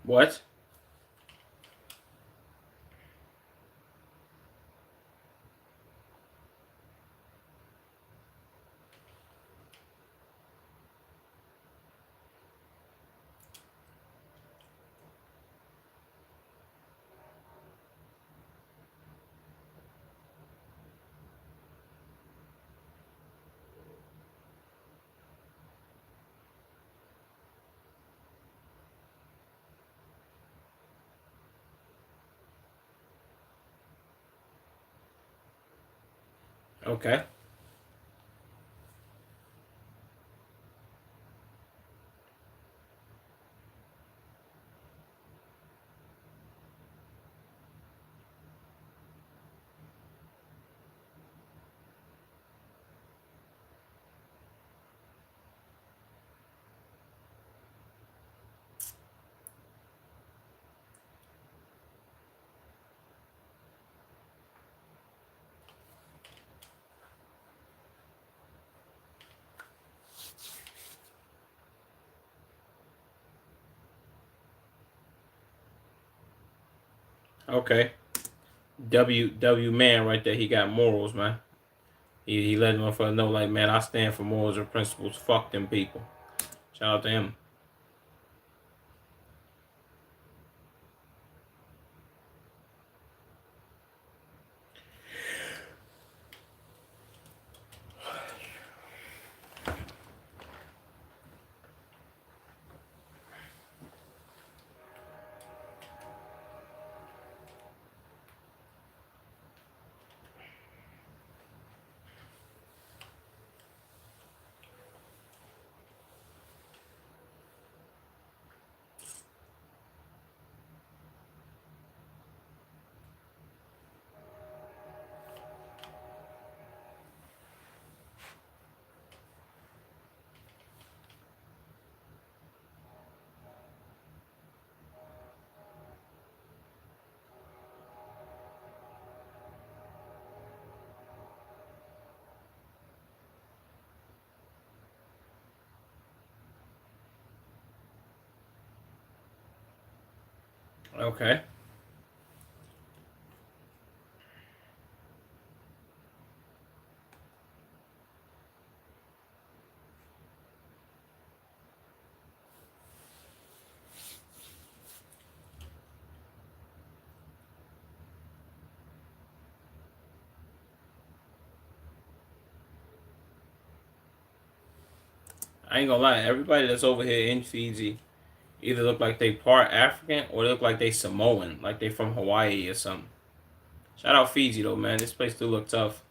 What? Okay. Okay. W man right there. He got morals, man. He let them motherfucker know, like, man, I stand for morals and principles. Fuck them people. Shout out to him. Okay. I ain't gonna lie. Everybody that's over here in Fiji either look like they part African or they look like they Samoan, like they from Hawaii or something. Shout out Fiji though, man. This place do look tough.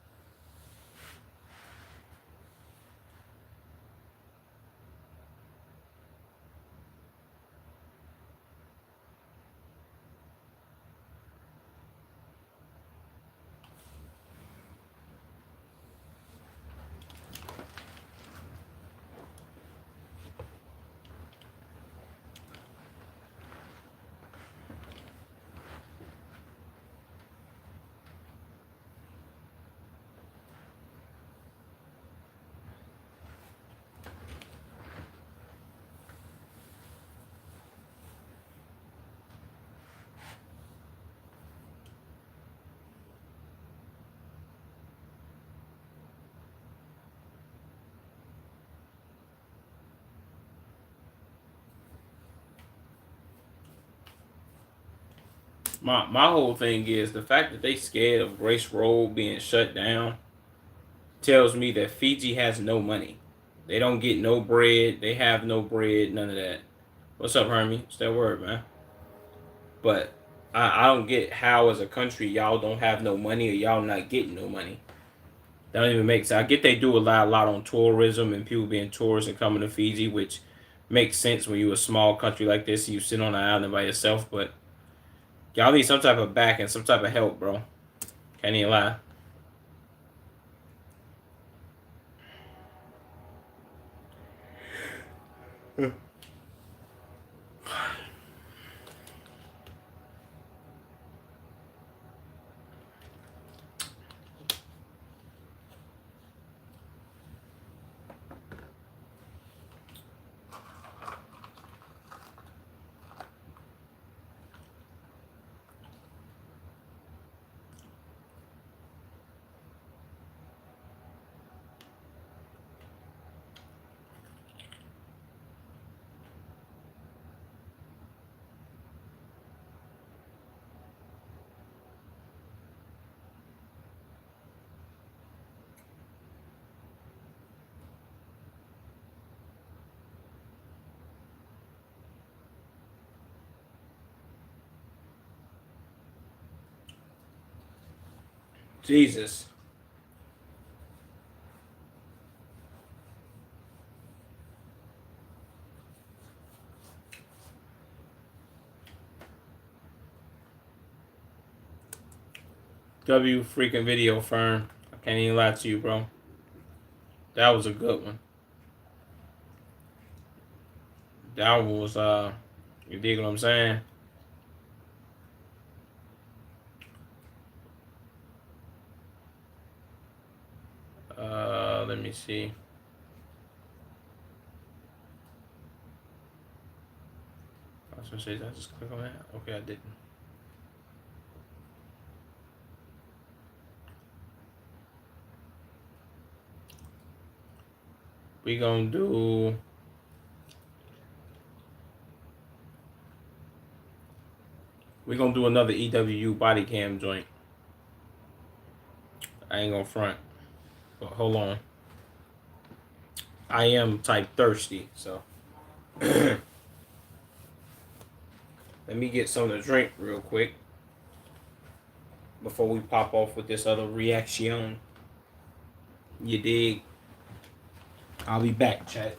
My whole thing is the fact that they scared of Grace Road being shut down tells me that Fiji has no money. They don't get no bread. They have no bread. None of that. What's up, Hermie? What's that word, man? But I don't get how, as a country, y'all don't have no money or y'all not getting no money. That don't even make sense. I get they do a lot on tourism and people being tourists and coming to Fiji, which makes sense when you're a small country like this and you sit on an island by yourself. But y'all need some type of back and some type of help, bro. Can't even lie. Jesus. W freaking video firm. I can't even lie to you, bro. That was a good one. That was you dig what I'm saying? Let me see. I was gonna say, did I just click on that? Okay, I didn't. We gonna do. We gonna do another EWU body cam joint. I ain't gonna front, but hold on. I am type thirsty, so let me get something to drink real quick before we pop off with this other reaction. You dig? I'll be back, chat.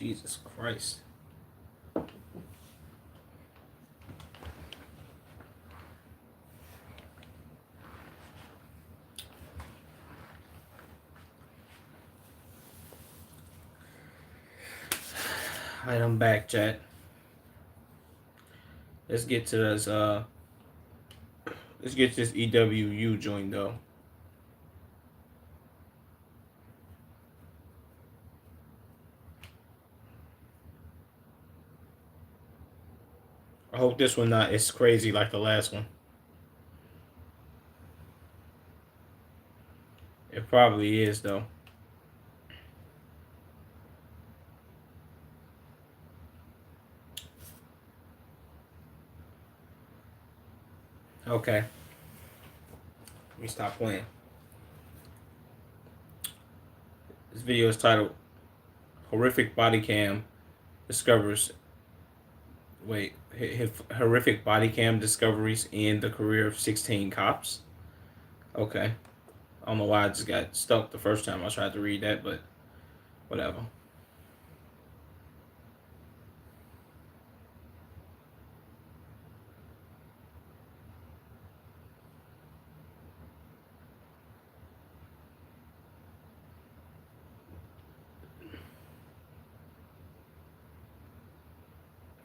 Jesus Christ. Alright, I'm back, chat. Let's get to this let's get this EWU joint though. I hope this one not as crazy like the last one. It probably is though. Okay, let me stop playing. This video is titled "Horrific Body Cam Discovers." Wait, horrific body cam discoveries in the career of 16 cops. Okay, I don't know why I just got stuck the first time I tried to read that, but whatever.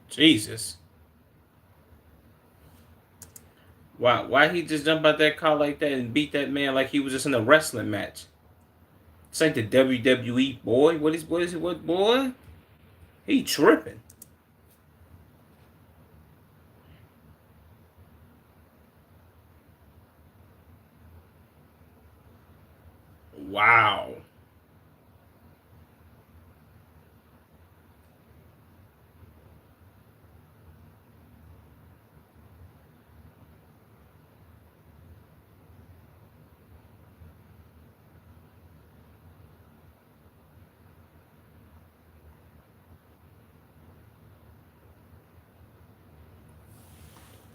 Jesus. Why he just jump out that car like that and beat that man like he was just in a wrestling match? This ain't the WWE, boy. What boy? He tripping. Wow.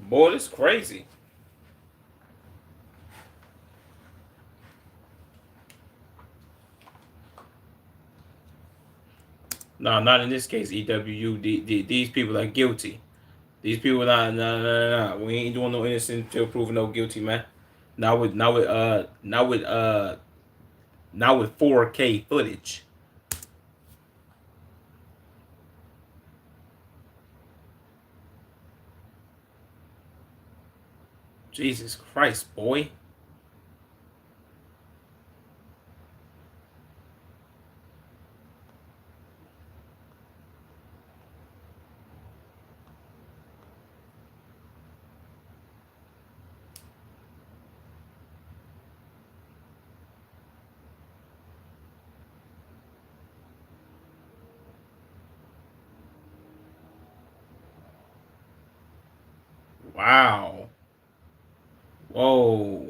Boy, this crazy. No, not in this case, EWU. These people are guilty. These people are nah. We ain't doing no innocent until proven no guilty, man. Not with 4K footage. Jesus Christ, boy. Wow. Whoa.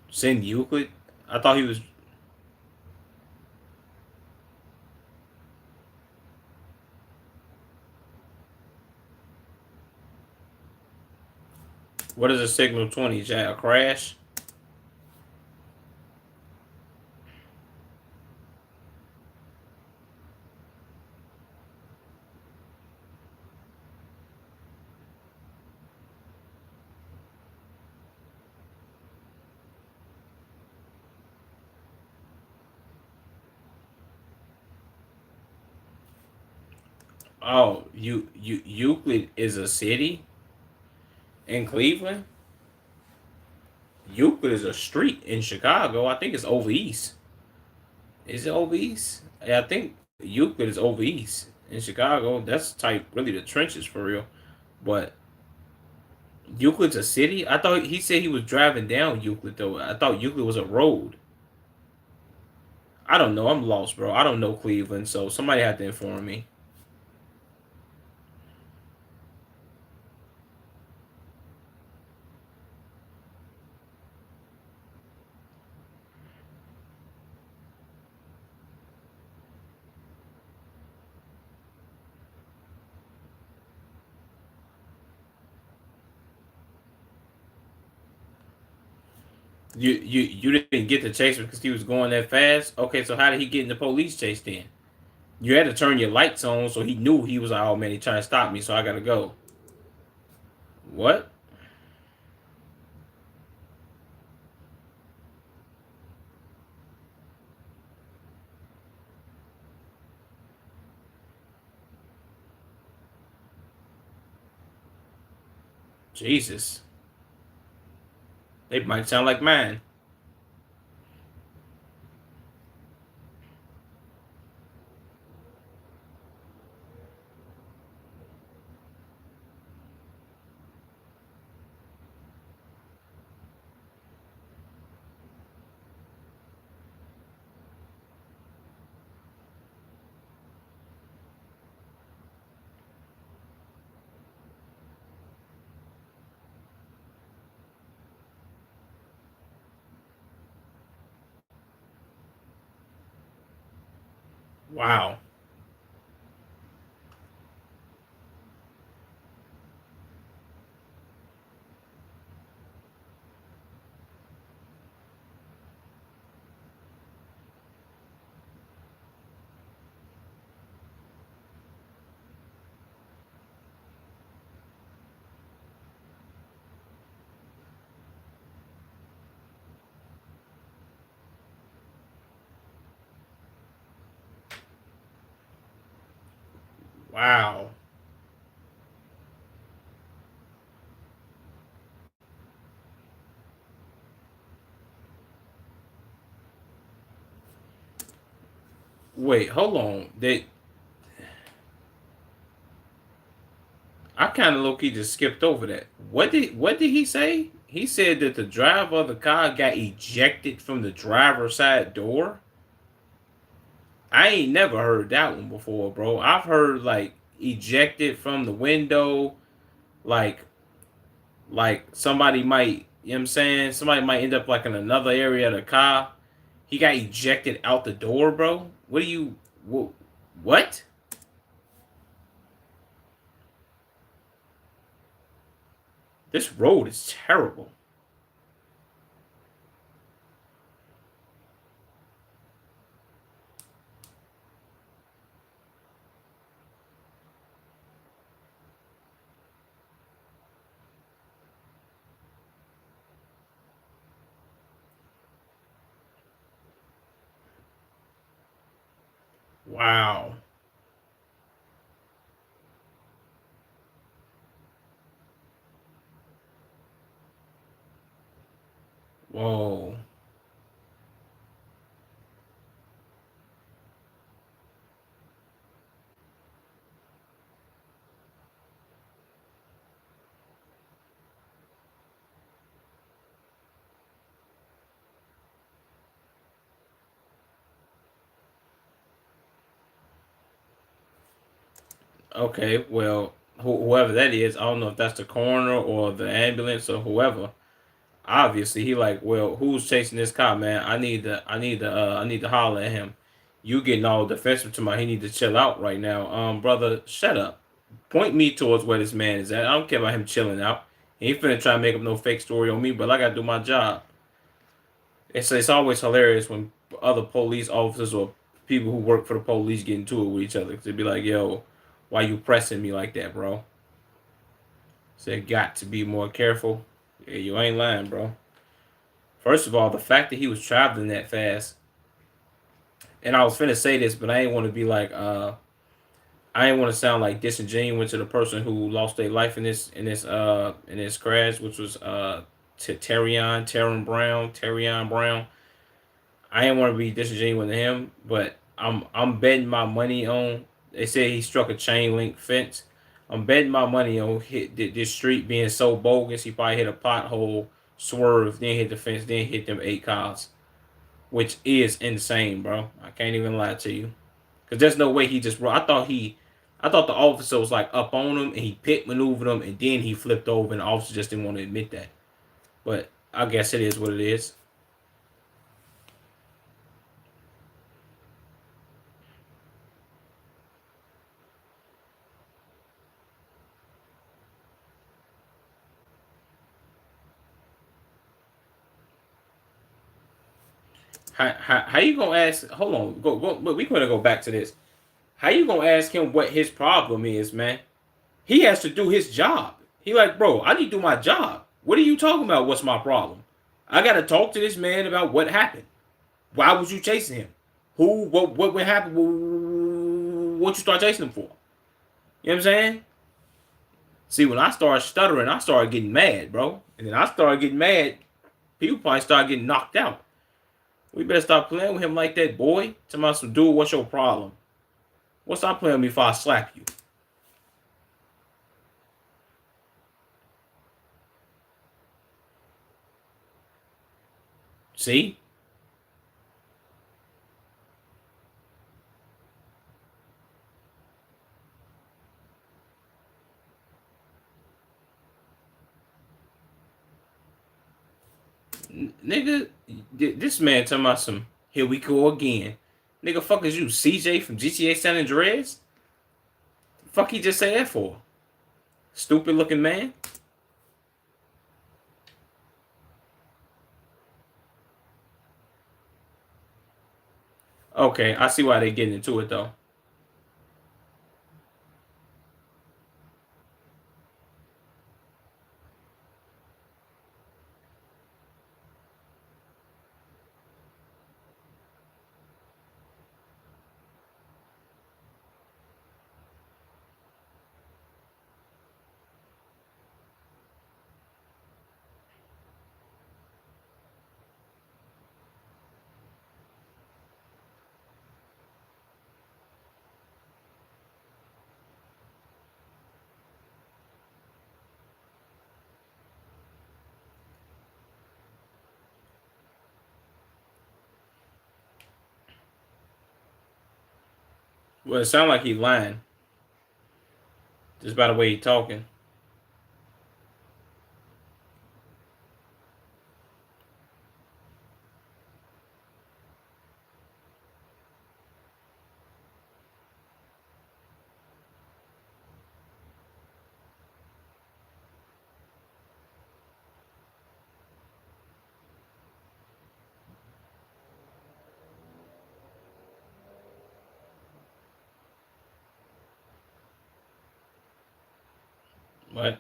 Send Euclid? I thought he was. What is a signal 20? Is that a crash? Oh, Euclid is a city in Cleveland? Euclid is a street in Chicago. I think it's over east. Is it over east? Yeah, I think Euclid is over east in Chicago. That's type really the trenches for real. But Euclid's a city. I thought he said he was driving down Euclid though. I thought Euclid was a road. I don't know. I'm lost, bro. I don't know Cleveland, so somebody had to inform me. You didn't get the chase because he was going that fast. Okay, so how did he get in the police chase then? You had to turn your lights on, so he knew he was like, oh man, he trying to stop me, so I gotta go. What? Jesus. They might sound like mine. Wow. Wow. Wait, hold on. I kind of low key just skipped over that. What did he say? He said that the driver of the car got ejected from the driver's side door. I ain't never heard that one before, bro. I've heard like ejected from the window, like somebody might, you know what I'm saying? Somebody might end up like in another area of the car. He got ejected out the door, bro. What do you what? This road is terrible. Wow. Whoa. Okay, well, whoever that is, I don't know if that's the coroner or the ambulance or whoever. Obviously, he like, well, who's chasing this car, man? I need to holler at him. You getting all defensive to my? He need to chill out right now. Brother, shut up. Point me towards where this man is at. I don't care about him chilling out. He ain't finna try to make up no fake story on me, but I gotta do my job. It's always hilarious when other police officers or people who work for the police get into it with each other. They'd be like, "Yo, why you pressing me like that, bro?" So got to be more careful. Yeah, you ain't lying, bro. First of all, the fact that he was traveling that fast, and I was finna say this, but I ain't want to be like, I ain't want to sound like disingenuous to the person who lost their life in this crash, which was Terrion Brown. I ain't want to be disingenuous to him, but I'm betting my money on. They say he struck a chain link fence. I'm betting my money on this street being so bogus. He probably hit a pothole, swerve, then hit the fence, then hit them 8 cars, which is insane, bro. I can't even lie to you, because there's no way he just. I thought the officer was like up on him and he pit maneuvered him and then he flipped over and the officer just didn't want to admit that. But I guess it is what it is. How you gonna ask? Hold on, go. We gonna go back to this. How you gonna ask him what his problem is, man? He has to do his job. He like, bro, I need to do my job. What are you talking about? What's my problem? I gotta talk to this man about what happened. Why was you chasing him? Who? What would happen? What you start chasing him for? You know what I'm saying? See, when I started stuttering, I started getting mad, bro. And then I started getting mad. People probably started getting knocked out. We better stop playing with him like that, boy. Tell me some dude, what's your problem? What's stop playing with me before I slap you? See? Nigga, this man talking about some, here we go again. Nigga, fuck is you, CJ from GTA San Andreas? Fuck he just say that for? Stupid looking man. Okay, I see why they getting into it though. Well, it sound like he lying just by the way he talking. What?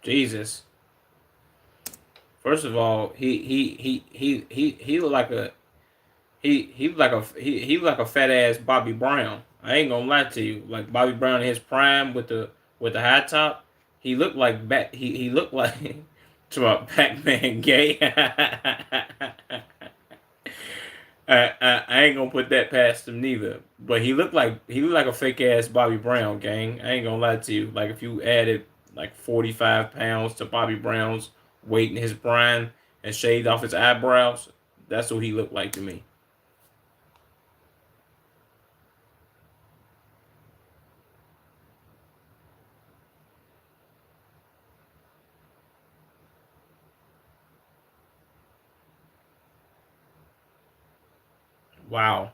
Jesus. First of all, he look like a he look like a fat ass Bobby Brown. I ain't gonna lie to you. Like Bobby Brown in his prime with the high top. He looked like he looked like to a Pac-Man gay. I ain't gonna put that past him neither. But he looked like a fake ass Bobby Brown, gang. I ain't gonna lie to you. Like if you added like 45 pounds to Bobby Brown's weight in his prime and shaved off his eyebrows, that's what he looked like to me. Wow.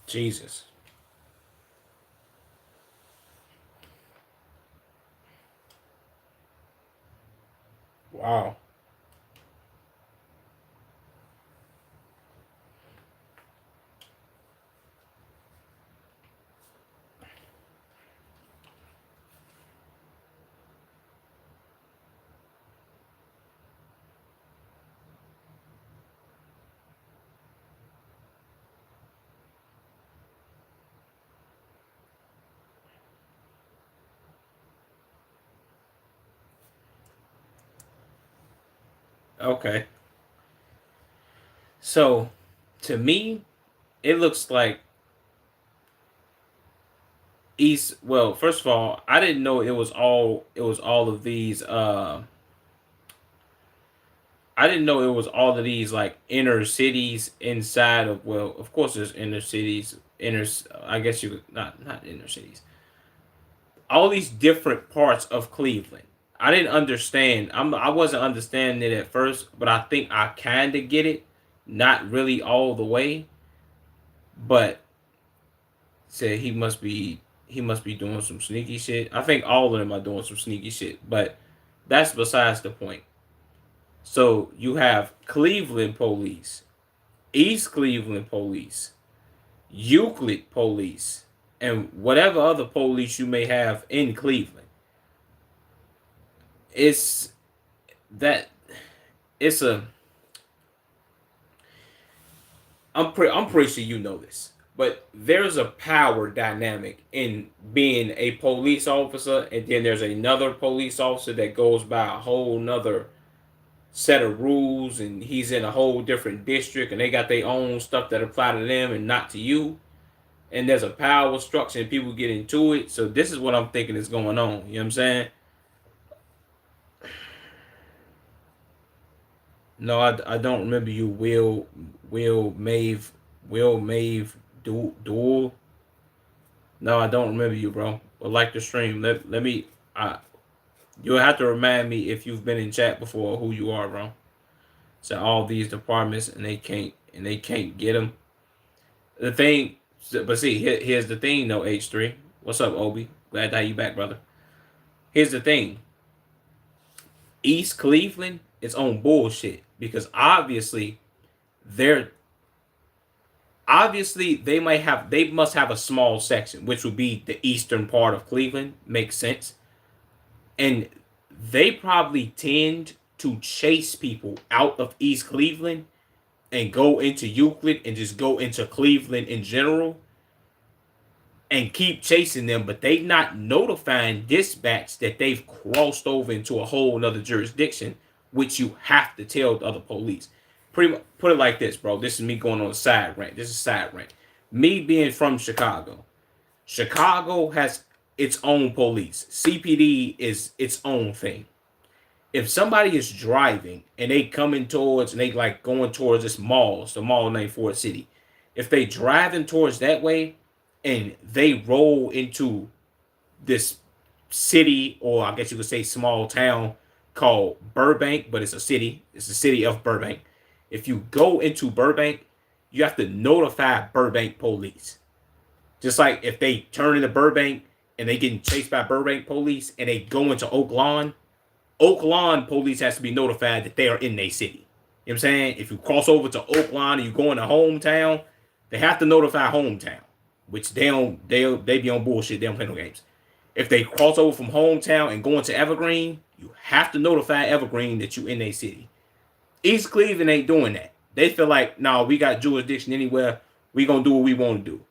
Jesus. Wow. Okay. So to me, it looks like East. Well, first of all, I didn't know it was all of these. I didn't know it was all of these like inner cities inside of. Well, of course, there's inner cities. Inner. I guess you could not inner cities. All these different parts of Cleveland. I didn't understand. I wasn't understanding it at first, but I think I kind of get it. Not really all the way, but said he must be doing some sneaky shit. I think all of them are doing some sneaky shit, but that's besides the point. So you have Cleveland police, East Cleveland police, Euclid police, and whatever other police you may have in Cleveland. It's that it's a I'm pretty sure you know this, but there's a power dynamic in being a police officer, and then there's another police officer that goes by a whole nother set of rules, and he's in a whole different district, and they got their own stuff that apply to them and not to you. And there's a power structure, and people get into it. So this is what I'm thinking is going on. You know what I'm saying? No, I don't remember you, Will Mave Duel. No, I don't remember you, bro. But like the stream, let me. You'll have to remind me if you've been in chat before who you are, bro. So all these departments and they can't get them. The thing, but see, here's the thing, though. H3, what's up, Obi? Glad to have you back, brother. Here's the thing. East Cleveland is on bullshit because they're obviously they must have a small section, which would be the eastern part of Cleveland. Makes sense. And they probably tend to chase people out of East Cleveland and go into Euclid and just go into Cleveland in general and keep chasing them, but they not notifying dispatch that they've crossed over into a whole nother jurisdiction, which you have to tell the other police. Pretty much, put it like this, bro. This is me going on a side rant. This is side rant. Me being from Chicago. Chicago has its own police. CPD is its own thing. If somebody is driving and they coming towards and they like going towards this mall, it's the mall named Ford City. If they driving towards that way and they roll into this city, or I guess you could say small town called Burbank, but it's a city. It's the city of Burbank. If you go into Burbank, you have to notify Burbank police. Just like if they turn into Burbank and they getting chased by Burbank police and they go into Oak Lawn, Oak Lawn police has to be notified that they are in their city. You know what I'm saying? If you cross over to Oak Lawn and you go into hometown, they have to notify hometown, which they be on bullshit. They don't play no games. If they cross over from hometown and go into Evergreen, you have to notify Evergreen that you in their city. East Cleveland ain't doing that. They feel like, no, we got jurisdiction anywhere. We gonna do what we want to do.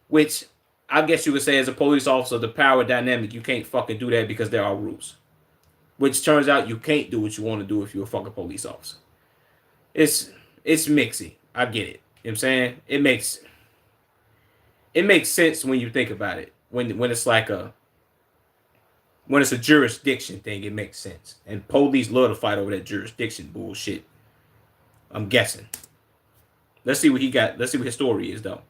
Which I guess you could say as a police officer, the power dynamic, you can't fucking do that because there are rules. Which turns out you can't do what you want to do if you're a fucking police officer. It's mixy. I get it. You know what I'm saying? It makes sense when you think about it. When it's like when it's a jurisdiction thing, it makes sense. And police love to fight over that jurisdiction bullshit. I'm guessing. Let's see what he got. Let's see what his story is, though.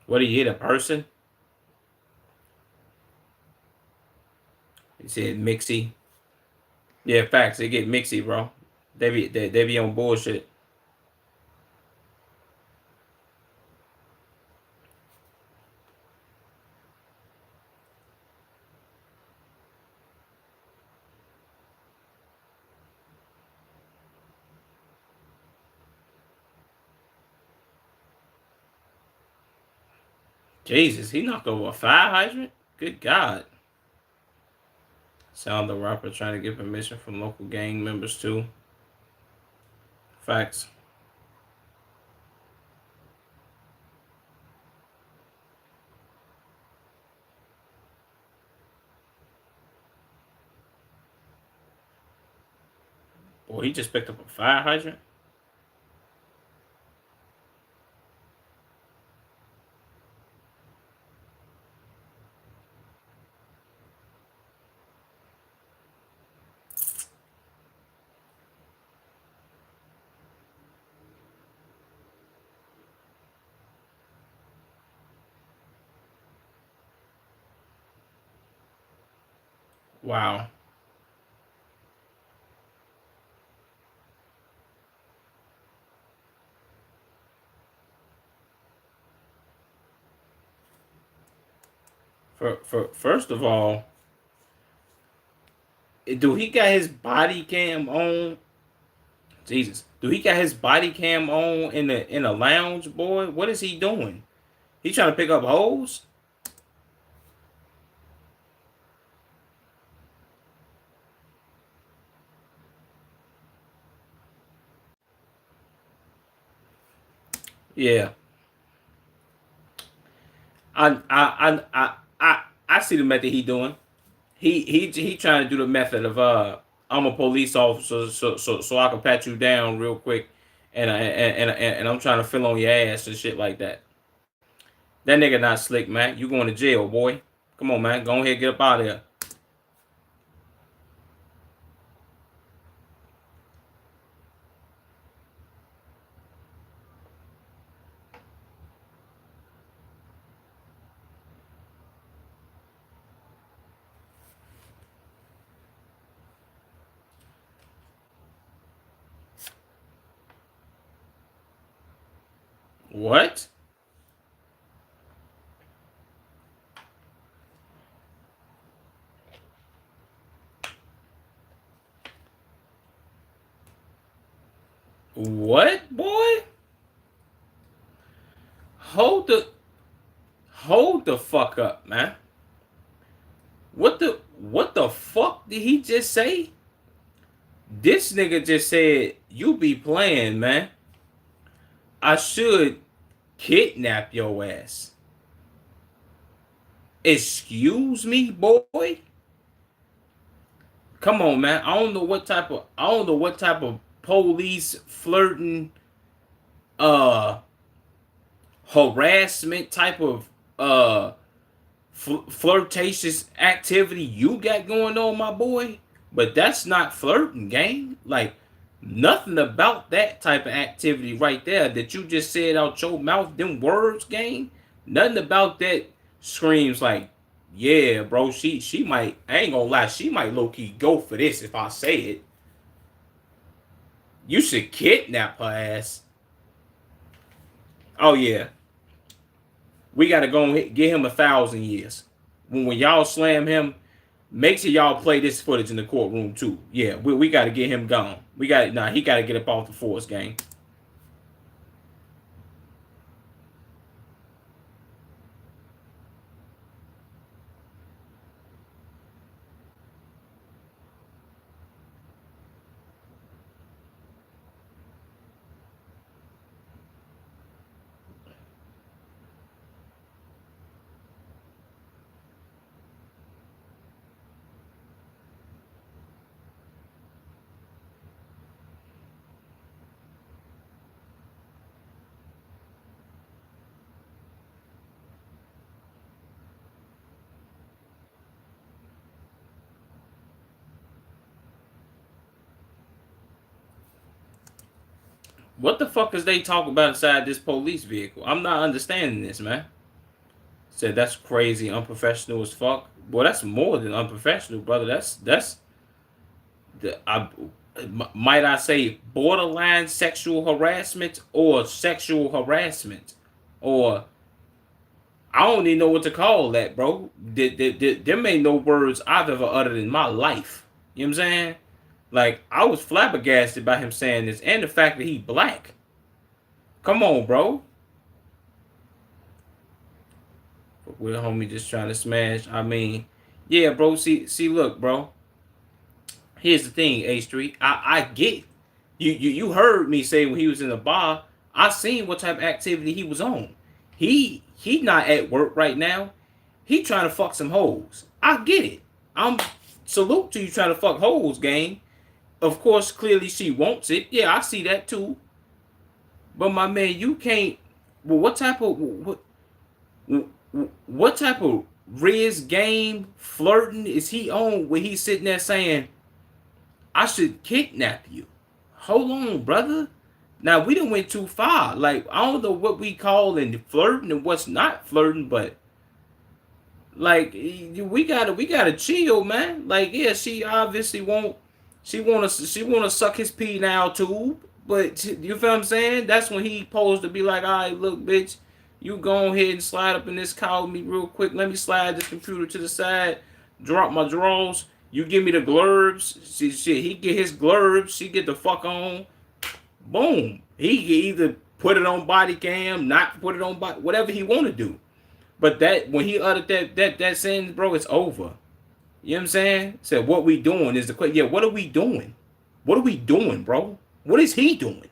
What did you hit, a person? He said mixy. Yeah, facts. They get mixy, bro. They be on bullshit. Jesus, he knocked over a fire hydrant? Good God. Sound the rapper trying to get permission from local gang members too. Facts. Boy, he just picked up a fire hydrant. Wow. For first of all, do he got his body cam on? Jesus, do he got his body cam on in the lounge, boy? What is he doing? He trying to pick up hoes? Yeah, I see the method he doing. He trying to do the method of I'm a police officer, so I can pat you down real quick, and I'm trying to fill on your ass and shit like that. That nigga not slick, man. You going to jail, boy? Come on, man. Go ahead, and get up out of here. What? What, boy? Hold the hold the fuck up, man. What the fuck did he just say? This nigga just said you be playing, man. I should kidnap your ass. Excuse me, boy. Come on, man. I don't know what type of police flirting uh harassment type of flirtatious activity you got going on, my boy. But that's not flirting, gang. Like nothing about that type of activity right there that you just said out your mouth, them words, gang. Nothing about that screams like, yeah, bro. She might. I ain't gonna lie. She might low key go for this if I say it. You should kidnap her ass. Oh yeah, we gotta go and get him 1,000 years. When y'all slam him, make sure y'all play this footage in the courtroom too. Yeah, we gotta get him gone. He gotta get up off the force, gang. What the fuck is they talking about inside this police vehicle? I'm not understanding this, man. Said that's crazy, unprofessional as fuck. Boy, that's more than unprofessional, brother. That's the might I say borderline sexual harassment or sexual harassment or I don't even know what to call that, bro. There ain't no words I've ever uttered in my life. You know what I'm saying? Like I was flabbergasted by him saying this and the fact that he black. Come on, bro. With homie just trying to smash. I mean, yeah, bro. Look, bro. Here's the thing, A Street. I get you heard me say when he was in the bar. I seen what type of activity he was on. He not at work right now. He trying to fuck some hoes. I get it. I'm salute to you trying to fuck hoes, gang. Of course, clearly she wants it. Yeah, I see that too. But my man, you can't. Well, what type of Riz game flirting is he on where he's sitting there saying, I should kidnap you? Hold on, brother. Now we done went too far. Like I don't know what we call in flirting and what's not flirting, but Like we gotta chill, man. Like yeah, she obviously won't. She wanna suck his pee now too. But you feel what I'm saying? That's when he posed to be like, all right, look, bitch, you go ahead and slide up in this car with me real quick. Let me slide this computer to the side, drop my drawers. You give me the glurbs. Shit, he get his glurbs. She get the fuck on. Boom. He can either put it on body cam, not put it on body, whatever he want to do. But that when he uttered that sentence, bro, it's over. You know what I'm saying? Said what we doing is the question. Yeah, what are we doing? What are we doing, bro? What is he doing?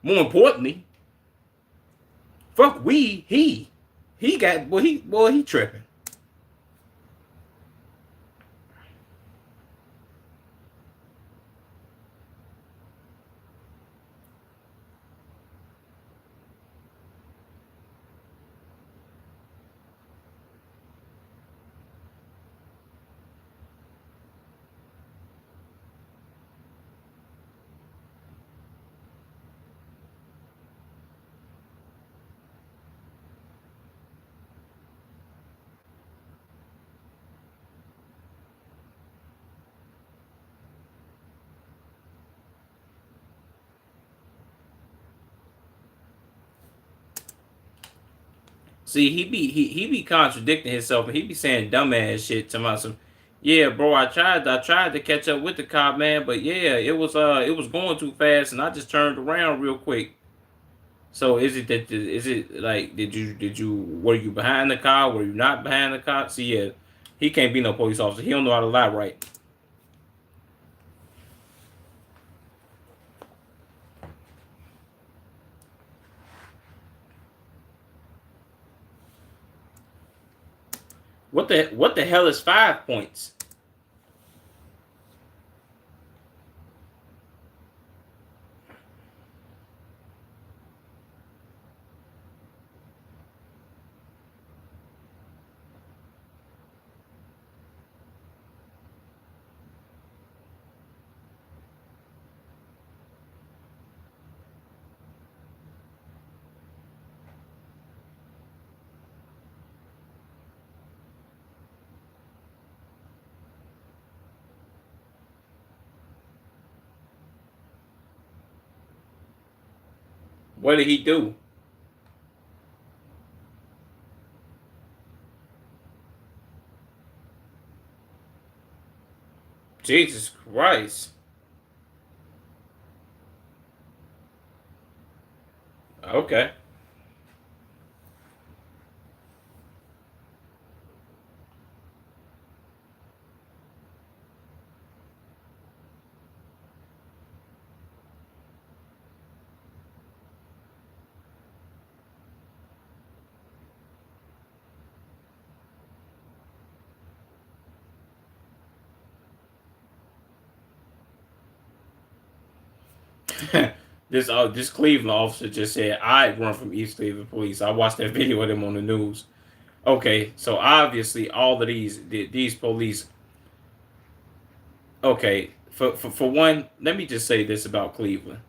More importantly, fuck we, he got he tripping. See, he be contradicting himself and he be saying dumbass shit to myself. Yeah, bro, I tried to catch up with the cop, man, but yeah, it was going too fast and I just turned around real quick. So is it like did you were you behind the car? Were you not behind the car? See, yeah, he can't be no police officer. He don't know how to lie right. What the hell is 5 points? What did he do? Jesus Christ. Okay. This Cleveland officer just said I'd run from East Cleveland police. I watched that video of them on the news. Okay, so obviously all of these police. Okay, for one, let me just say this about Cleveland.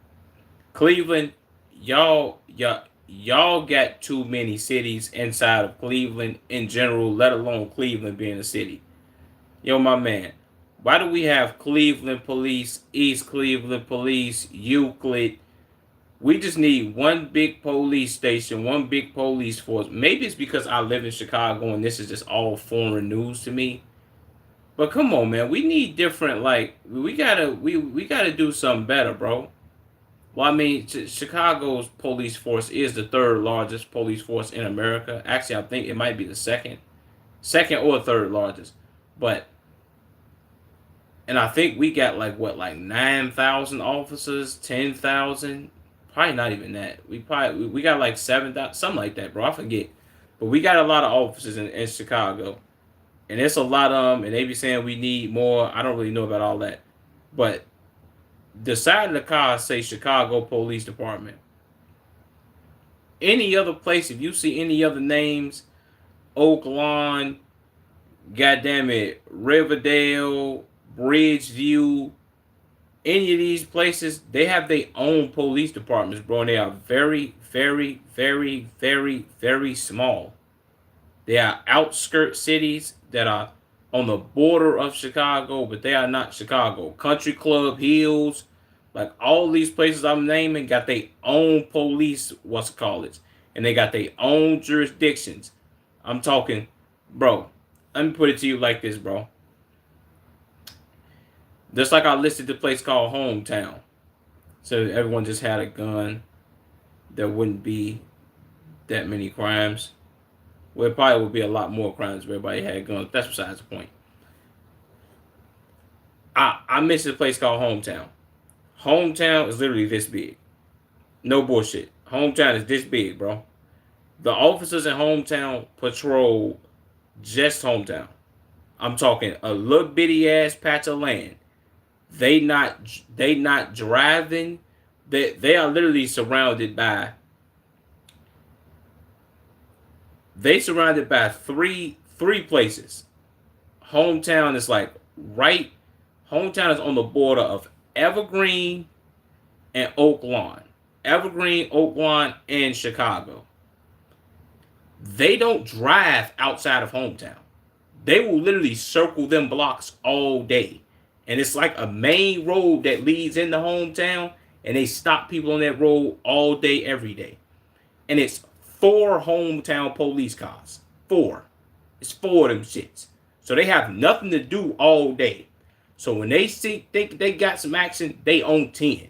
Cleveland, y'all got too many cities inside of Cleveland in general, let alone Cleveland being a city. Yo, my man, why do we have Cleveland police, East Cleveland police, Euclid? We just need one big police station, one big police force. Maybe it's because I live in Chicago and this is just all foreign news to me. But come on, man, we need different. Like we gotta do something better, bro. Well, I mean, Chicago's police force is the third largest police force in America. Actually, I think it might be the second or third largest. But and I think we got like what, like 9,000 officers, 10,000, probably not even that. We got like 7,000, something like that, bro. I forget, but we got a lot of officers in Chicago, and it's a lot of them. And they be saying we need more. I don't really know about all that, but the side of the car say Chicago Police Department. Any other place, if you see any other names, Oak Lawn, goddamn it, Riverdale, Bridgeview, any of these places, they have their own police departments, bro, and they are very, very, very, very, very small. They are outskirt cities that are on the border of Chicago, but they are not Chicago. Country Club Hills, like all these places I'm naming, got their own police, what's it called it, and they got their own jurisdictions. I'm talking, bro. Let me put it to you like this, bro. Just like I listed the place called Hometown, so everyone just had a gun, there wouldn't be that many crimes. Well, it probably would be a lot more crimes if everybody had guns. That's besides the point. I mentioned a place called Hometown. Hometown is literally this big. No bullshit. Hometown is this big, bro. The officers in Hometown patrol just Hometown. I'm talking a little bitty ass patch of land. They not driving. They are literally surrounded by three places. Hometown is like right. Hometown is on the border of Evergreen and Oak Lawn. Evergreen, Oak Lawn, and Chicago. They don't drive outside of Hometown. They will literally circle them blocks all day. And it's like a main road that leads into Hometown, and they stop people on that road all day, every day. And it's 4 Hometown police cars. 4. It's 4 of them shits. So they have nothing to do all day. So when they think they got some action, they own 10.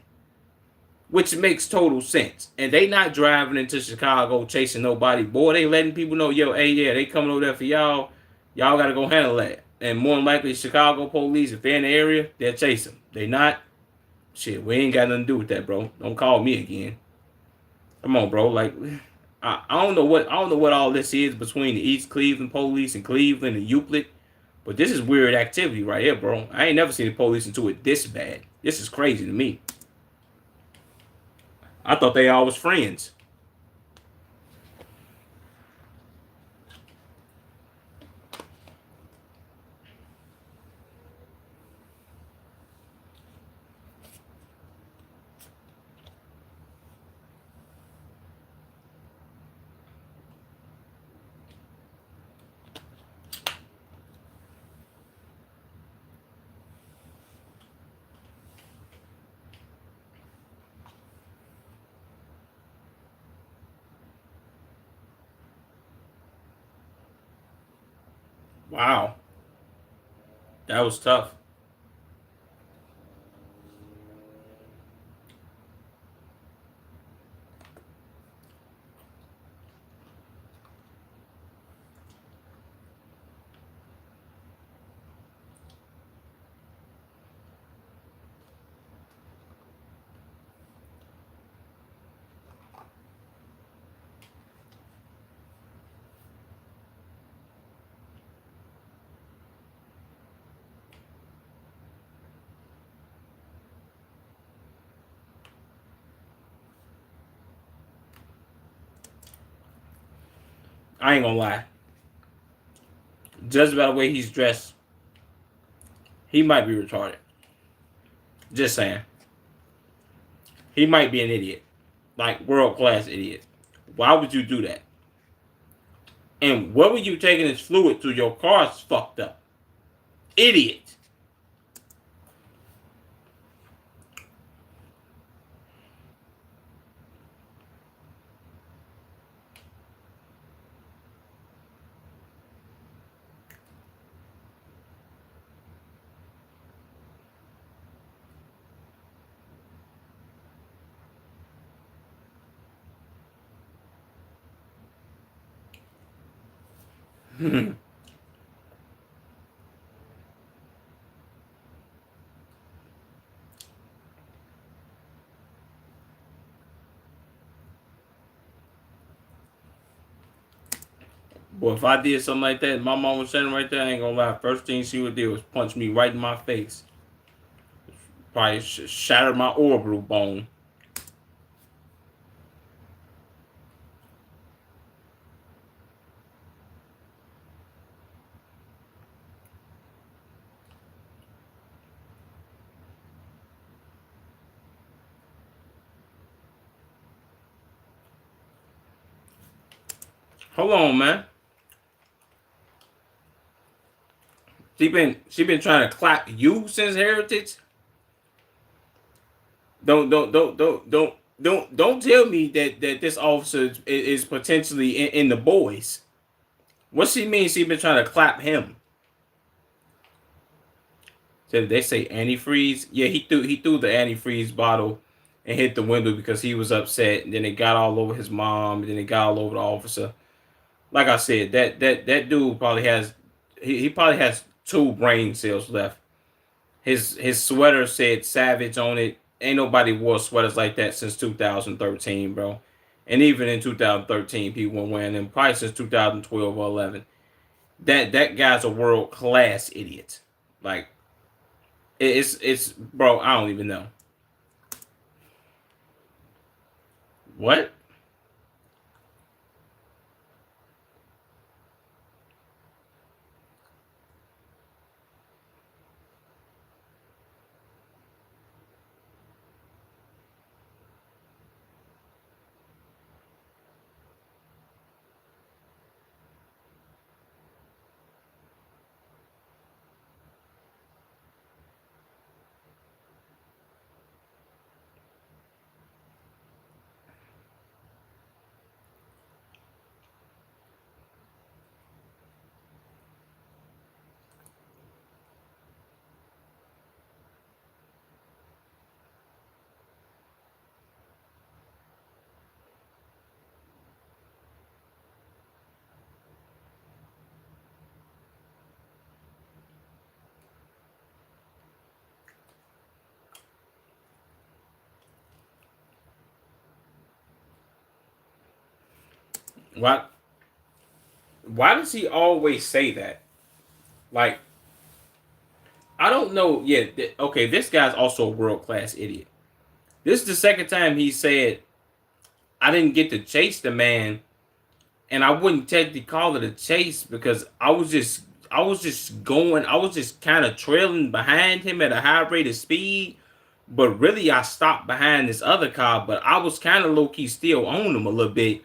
Which makes total sense. And they not driving into Chicago chasing nobody. Boy, they letting people know, yo, hey, yeah, they coming over there for y'all. Y'all got to go handle that. And more than likely, Chicago police, if they're in the area, they'll chase them. They not, shit, we ain't got nothing to do with that, bro. Don't call me again. Come on, bro. Like, I don't know what all this is between the East Cleveland police and Cleveland and Euclid. But this is weird activity right here, bro. I ain't never seen the police into it this bad. This is crazy to me. I thought they all was friends. Wow. That was tough. I ain't gonna lie. Just by the way he's dressed, he might be retarded. Just saying. He might be an idiot. Like, world class idiot. Why would you do that? And what were you taking this fluid to? Your car's fucked up. Idiot. Boy, if I did something like that, my mom was standing right there, I ain't gonna lie. First thing she would do was punch me right in my face. Probably shatter my orbital bone. Hold on, man. She been trying to clap you since Heritage. Don't tell me that this officer is potentially in the boys. What she means? She been trying to clap him. So they say antifreeze. Yeah, he threw the antifreeze bottle and hit the window because he was upset. And then it got all over his mom. And then it got all over the officer. Like I said, that dude probably has he probably has two brain cells left. His sweater said Savage on it. Ain't nobody wore sweaters like that since 2013, bro. And even in 2013, people were wearing them. Probably since 2012 or 11. That guy's a world class idiot. Like it's bro. I don't even know what. Why why does he always say that? Like I don't know. Yeah, okay. This guy's also a world class idiot. This is the second time he said I didn't get to chase the man, and I wouldn't technically call it a chase because I was just going. I was just kind of trailing behind him at a high rate of speed. But really, I stopped behind this other car. But I was kind of low key still on him a little bit,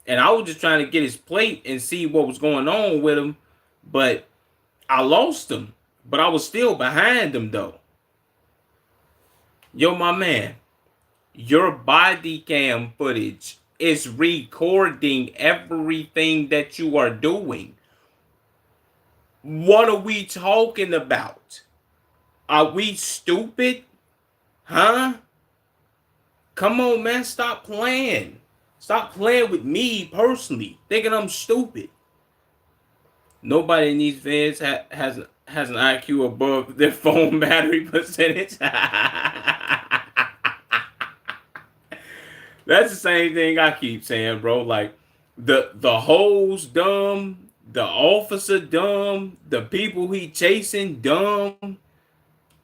and I was just trying to get his plate and see what was going on with him. But I lost him. But I was still behind him though. Yo, my man, your body cam footage is recording everything that you are doing. What are we talking about? Are we stupid? Huh? Come on, man. Stop playing. Stop playing with me personally, thinking I'm stupid. Nobody in these feds has an IQ above their phone battery percentage. That's the same thing I keep saying, bro. Like the hoes dumb, the officer dumb, the people he chasing dumb.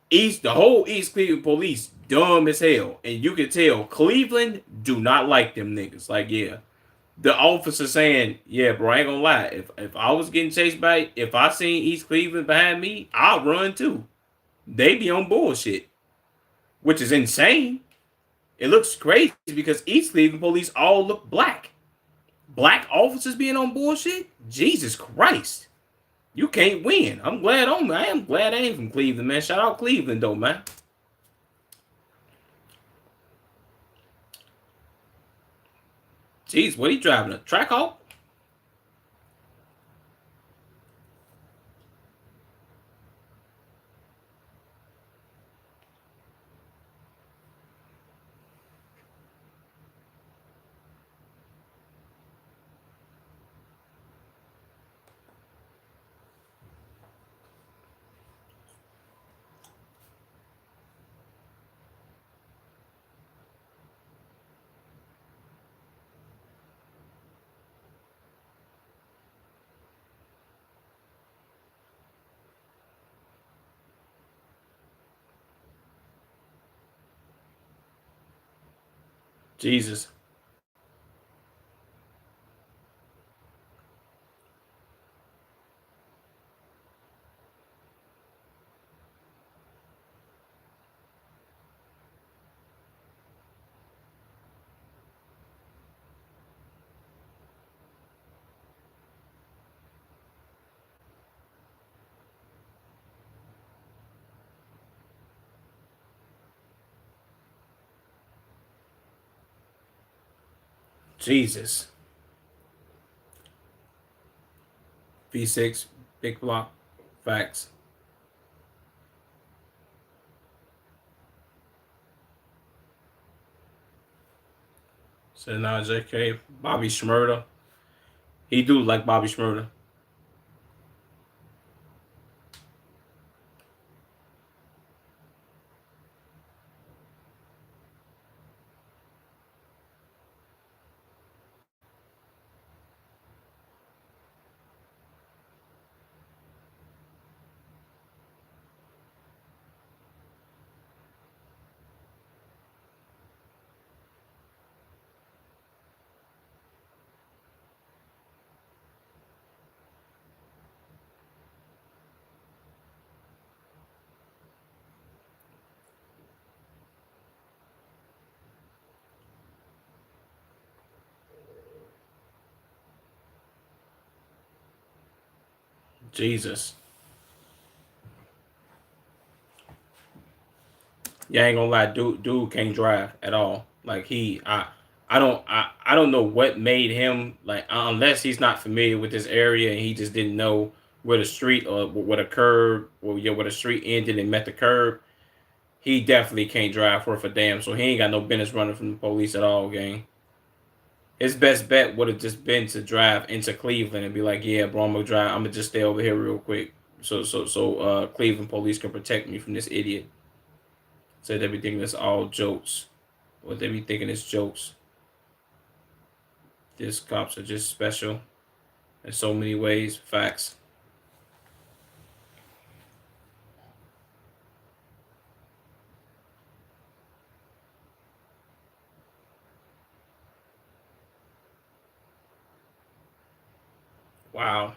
The whole East Cleveland police dumb as hell, and you can tell Cleveland do not like them niggas. Like yeah, the officer saying, yeah, bro, I ain't gonna lie. If I was getting chased by, if I seen East Cleveland behind me, I'll run too. They be on bullshit, which is insane. It looks crazy because East Cleveland police all look black. Black officers being on bullshit? Jesus Christ. You can't win. I am glad I ain't from Cleveland, man. Shout out Cleveland though, man. Jeez, what he driving? A track hawk? Jesus. Jesus. V6, big block, facts. So now JK, Bobby Shmurda. He do like Bobby Shmurda. Jesus. Yeah, I ain't gonna lie, dude can't drive at all. Like I don't know what made him like unless he's not familiar with this area and he just didn't know where the street or where the curb or yeah where the street ended and met the curb. He definitely can't drive worth a damn. So he ain't got no business running from the police at all, gang. His best bet would have just been to drive into Cleveland and be like, yeah, bro, I'm gonna drive. I'm gonna just stay over here real quick, so Cleveland police can protect me from this idiot. Said everything that's all jokes. What they be thinking is jokes. These cops are just special in so many ways. Facts. Wow.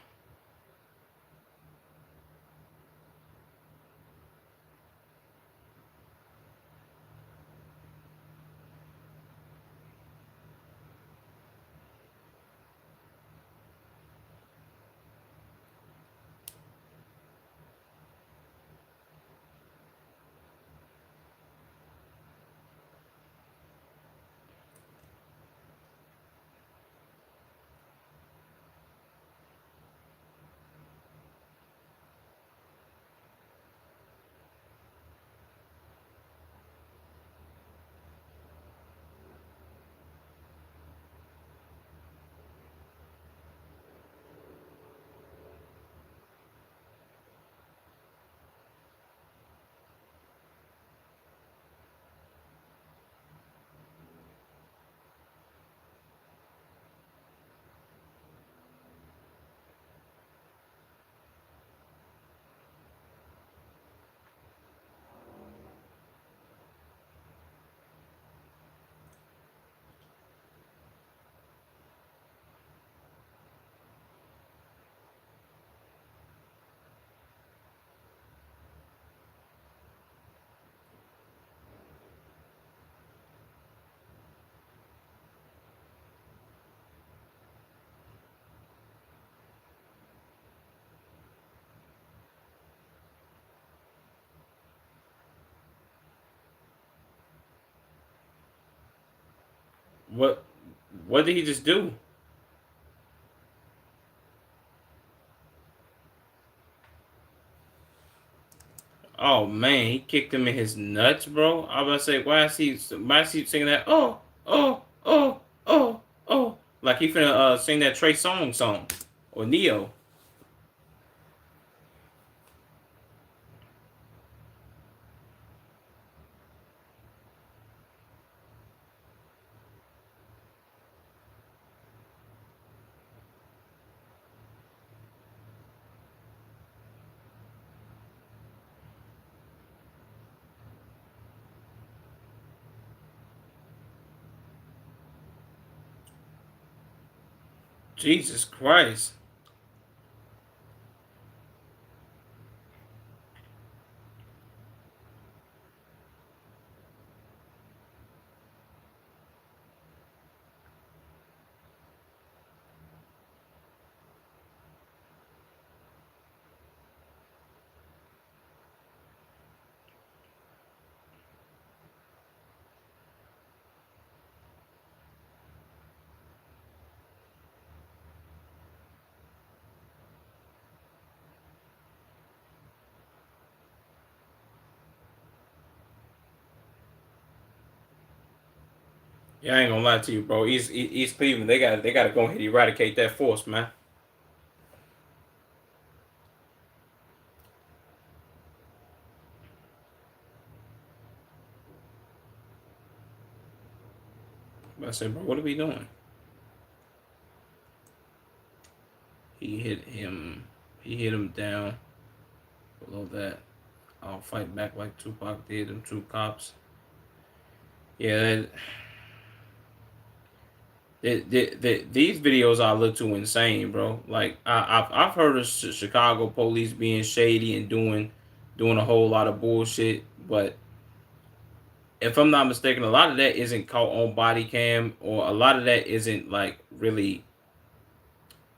What what did he just do? Oh man, he kicked him in his nuts, bro. I was about to say, why is he singing that? Oh, like he finna sing that Trey song or Neo. Jesus Christ. Yeah, I ain't gonna lie to you, bro. East Cleveland, they gotta go ahead and eradicate that force, man. I said, bro, what are we doing? He hit him. He hit him down below that. I'll fight back like Tupac did. Them two cops. Yeah, these videos I look too insane, bro. Like I've heard of Chicago police being shady and doing a whole lot of bullshit, but if I'm not mistaken, a lot of that isn't caught on body cam, or a lot of that isn't like really.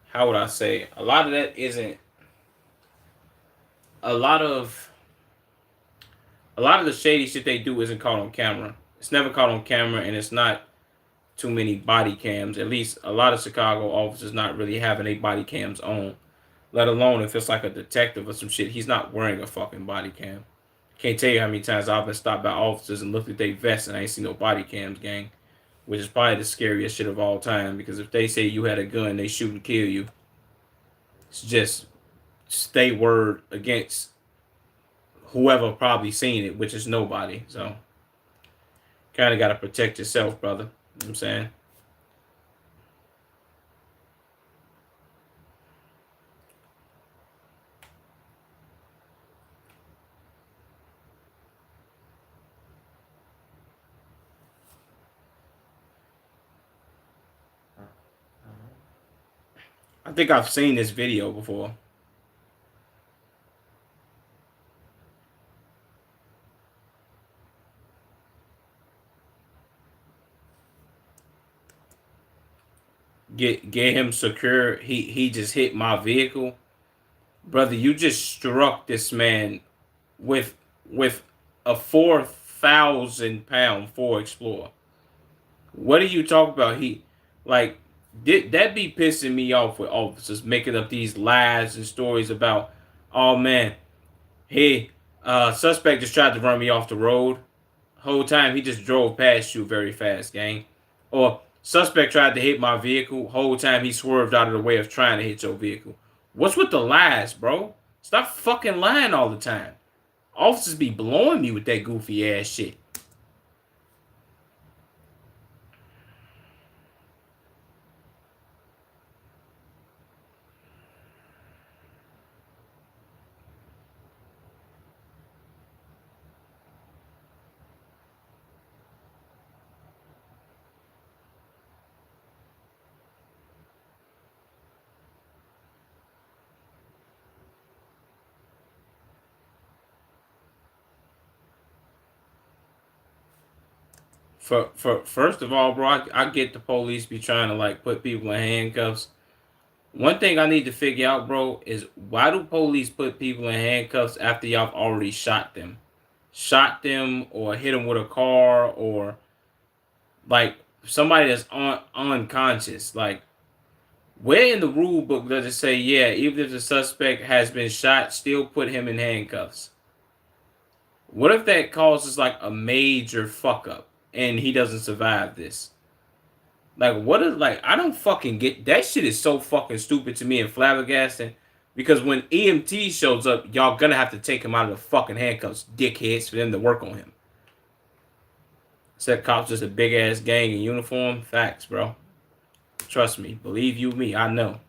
How would I say? A lot of that isn't. A lot of a lot of the shady shit they do isn't caught on camera. It's never caught on camera, and it's not too many body cams. At least a lot of Chicago officers not really having a body cams on. Let alone if it's like a detective or some shit, he's not wearing a fucking body cam. Can't tell you how many times I've been stopped by officers and looked at their vests and I ain't seen no body cams, gang. Which is probably the scariest shit of all time, because if they say you had a gun, they shoot and kill you. It's just stay word against whoever probably seen it, which is nobody. So kind of got to protect yourself, brother. You know what I'm saying? I think I've seen this video before. Get him secure. He just hit my vehicle. Brother, you just struck this man with with a 4,000 pound Ford Explorer. What are you talking about? He like did that be pissing me off with officers making up these lies and stories about, oh man, hey, suspect just tried to run me off the road. Whole time he just drove past you very fast, gang. Or suspect tried to hit my vehicle. Whole time he swerved out of the way of trying to hit your vehicle. What's with the lies, bro? Stop fucking lying all the time. Officers be blowing me with that goofy ass shit. For first of all, bro, I get the police be trying to like put people in handcuffs. One thing I need to figure out, bro, is why do police put people in handcuffs after y'all already shot them, or hit them with a car, or like somebody that's unconscious? Like, where in the rule book does it say, yeah, even if the suspect has been shot, still put him in handcuffs? What if that causes like a major fuck up and he doesn't survive this? Like, what is like? I don't fucking get that shit. Is so fucking stupid to me and flabbergasting. Because when EMT shows up, y'all gonna have to take him out of the fucking handcuffs, dickheads, for them to work on him. Said cops just a big ass gang in uniform. Facts, bro. Trust me. Believe you me. I know.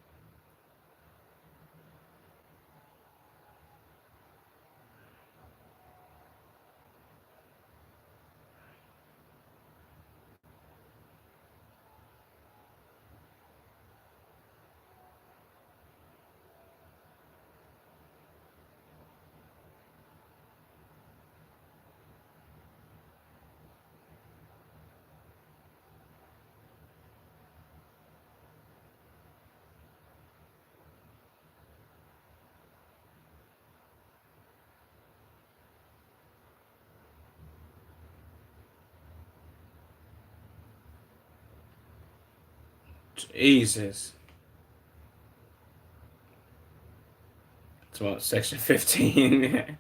Jesus. It's about section 15.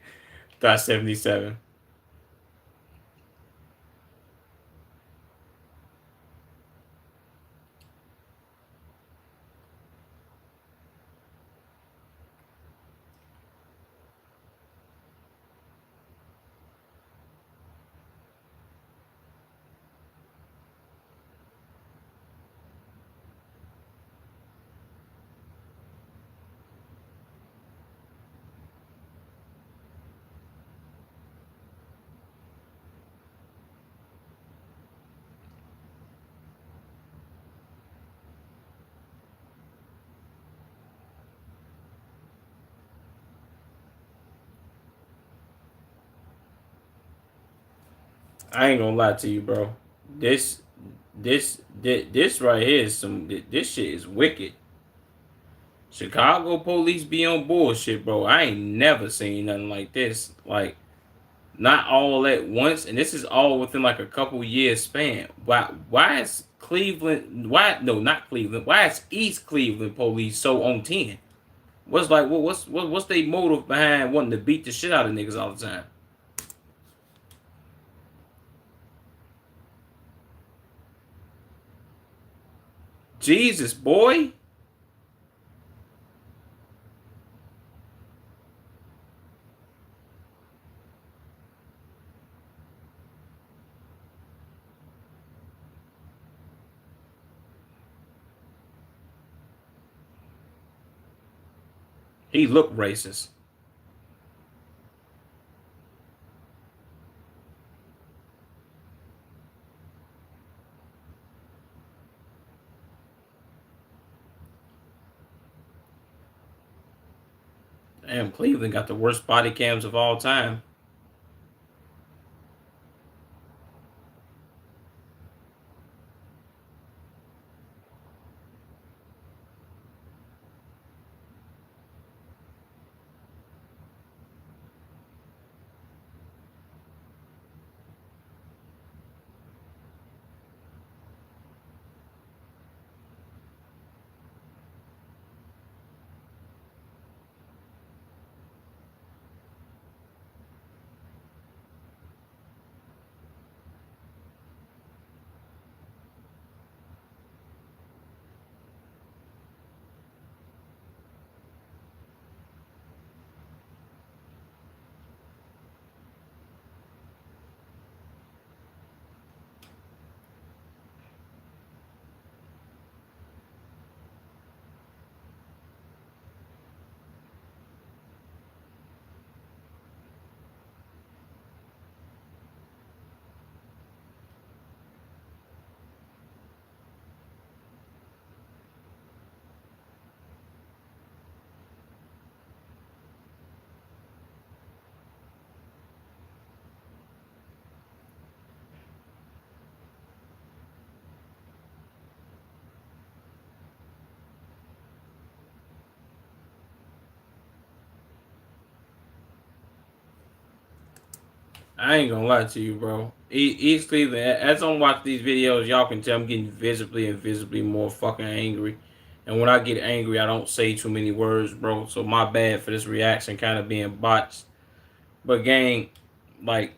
Dot 77. I ain't gonna lie to you, bro. This, this right here is some. This shit is wicked. Chicago police be on bullshit, bro. I ain't never seen nothing like this. Like, not all at once, and this is all within like a couple years span. Why is Cleveland? Why no, not Cleveland? Why is East Cleveland police so on 10? What's like what's their motive behind wanting to beat the shit out of niggas all the time? Jesus, boy. He looked racist. Damn, Cleveland got the worst body cams of all time. I ain't gonna lie to you, bro. East Cleveland. As I'm watching these videos, y'all can tell I'm getting visibly and visibly more fucking angry. And when I get angry, I don't say too many words, bro. So my bad for this reaction kind of being botched. But gang, like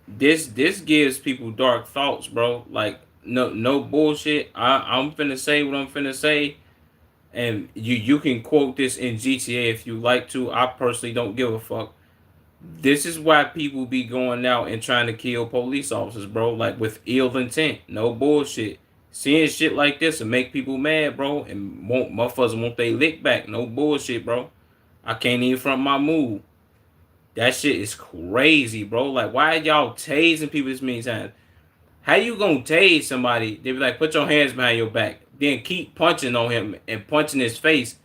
this gives people dark thoughts, bro. Like no bullshit. I'm finna say what I'm finna say, and you can quote this in GTA if you like to. I personally don't give a fuck. This is why people be going out and trying to kill police officers, bro. Like with ill intent, no bullshit. Seeing shit like this and make people mad, bro, and want motherfuckers want they lick back. No bullshit, bro. I can't even front my move. That shit is crazy, bro. Like, why y'all tasing people this many times? How you gonna tase somebody? They be like, put your hands behind your back, then keep punching on him and punching his face.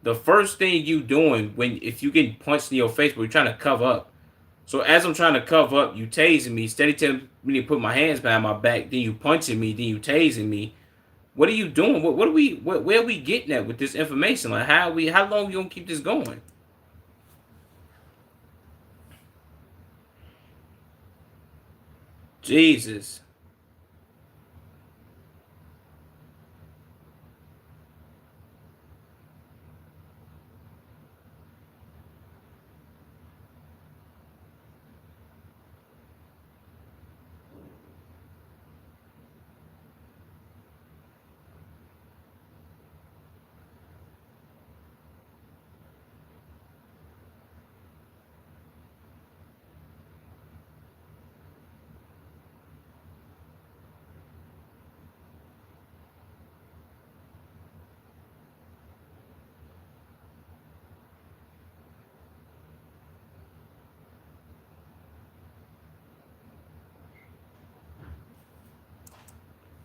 The first thing you doing when if you get punched in your face, but you're trying to cover up. So as I'm trying to cover up, you tasing me, steady telling me to put my hands behind my back, then you punching me, then you tasing me. What are you doing? What are we? Where are we getting at with this information? Like how long you gonna keep this going? Jesus.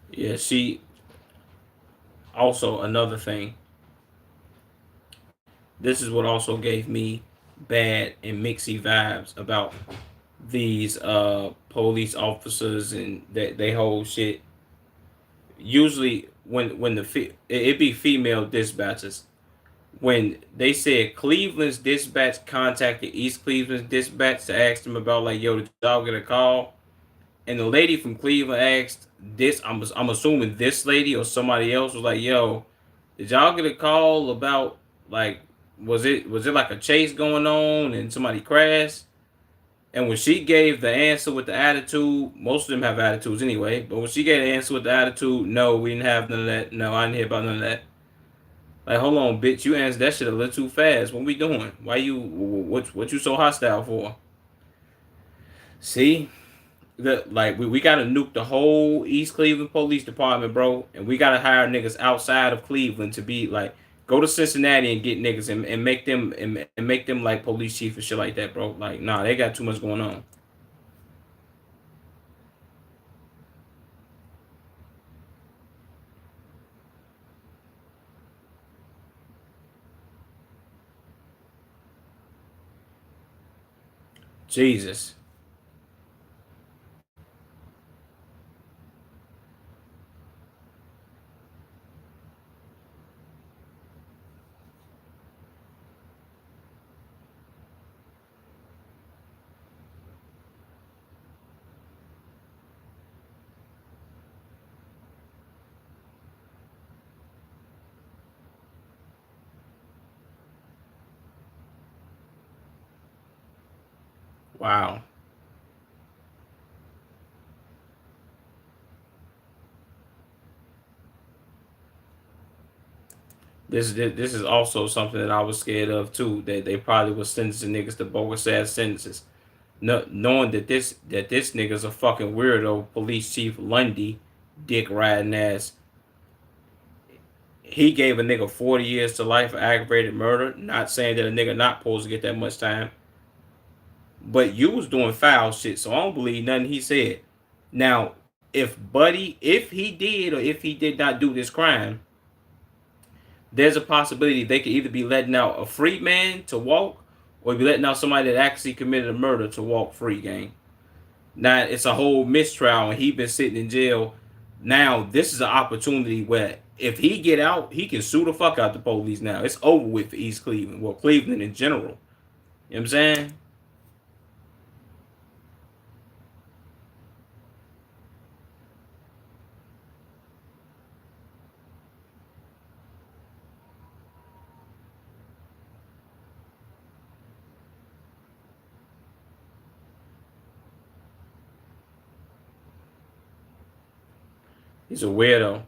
Yeah, she also another thing. This is what also gave me bad and mixy vibes about these police officers and they whole shit. Usually, when it be female dispatchers. When they said Cleveland's dispatch contacted East Cleveland's dispatch to ask them about like, yo, did y'all get a call? And the lady from Cleveland asked this. I'm assuming this lady or somebody else was like, yo, did y'all get a call about like was it like a chase going on and somebody crashed? And when she gave the answer with the attitude, most of them have attitudes anyway. But when she gave the answer with the attitude, no, we didn't have none of that. No, I didn't hear about none of that. Like, hold on, bitch, you answered that shit a little too fast. What we doing? Why you what you so hostile for? See, we gotta nuke the whole East Cleveland Police Department, bro, and we gotta hire niggas outside of Cleveland to be like go to Cincinnati and get niggas and make them and make them like police chief and shit like that, bro. Like, nah, they got too much going on. Jesus. Wow. This is also something that I was scared of too. That they probably was sentencing niggas to bogus ass sentences, no, knowing that this nigga's a fucking weirdo. Police Chief Lundy, dick riding ass. He gave a nigga 40 years to life for aggravated murder. Not saying that a nigga not supposed to get that much time, but you was doing foul shit, so I don't believe nothing he said. Now, if he did or if he did not do this crime, there's a possibility they could either be letting out a free man to walk or be letting out somebody that actually committed a murder to walk free, gang. Now it's a whole mistrial and he been sitting in jail. Now this is an opportunity where if he get out, he can sue the fuck out the police now. It's over with for East Cleveland. Well, Cleveland in general. You know what I'm saying? He's a weirdo.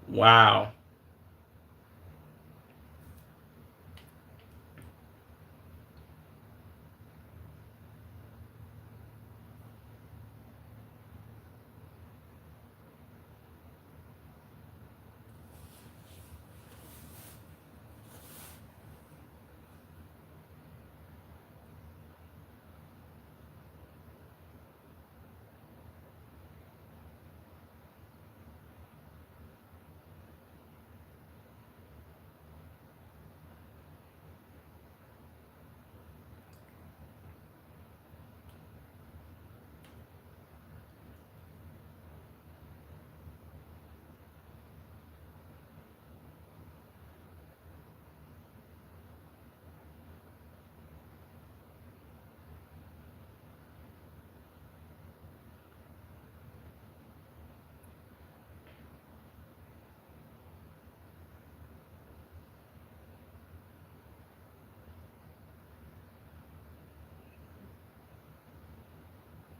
Wow.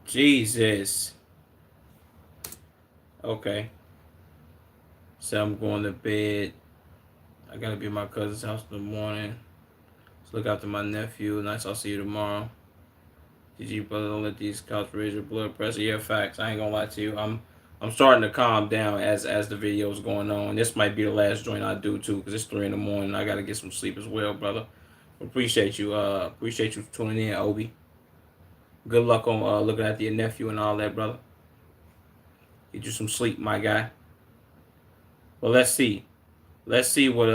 Jesus. Okay. So I'm going to bed. I gotta be at my cousin's house in the morning. Let's look after my nephew. Nice, I'll see you tomorrow. GG brother, don't let these cops raise your blood pressure. Yeah, facts. I ain't gonna lie to you. I'm starting to calm down as the video's going on. This might be the last joint I do too, because it's 3 in the morning. I gotta get some sleep as well, brother. Appreciate you. Appreciate you tuning in, Obi. Good luck on looking after your nephew and all that, brother. Get you some sleep, my guy. Well, let's see. Let's see what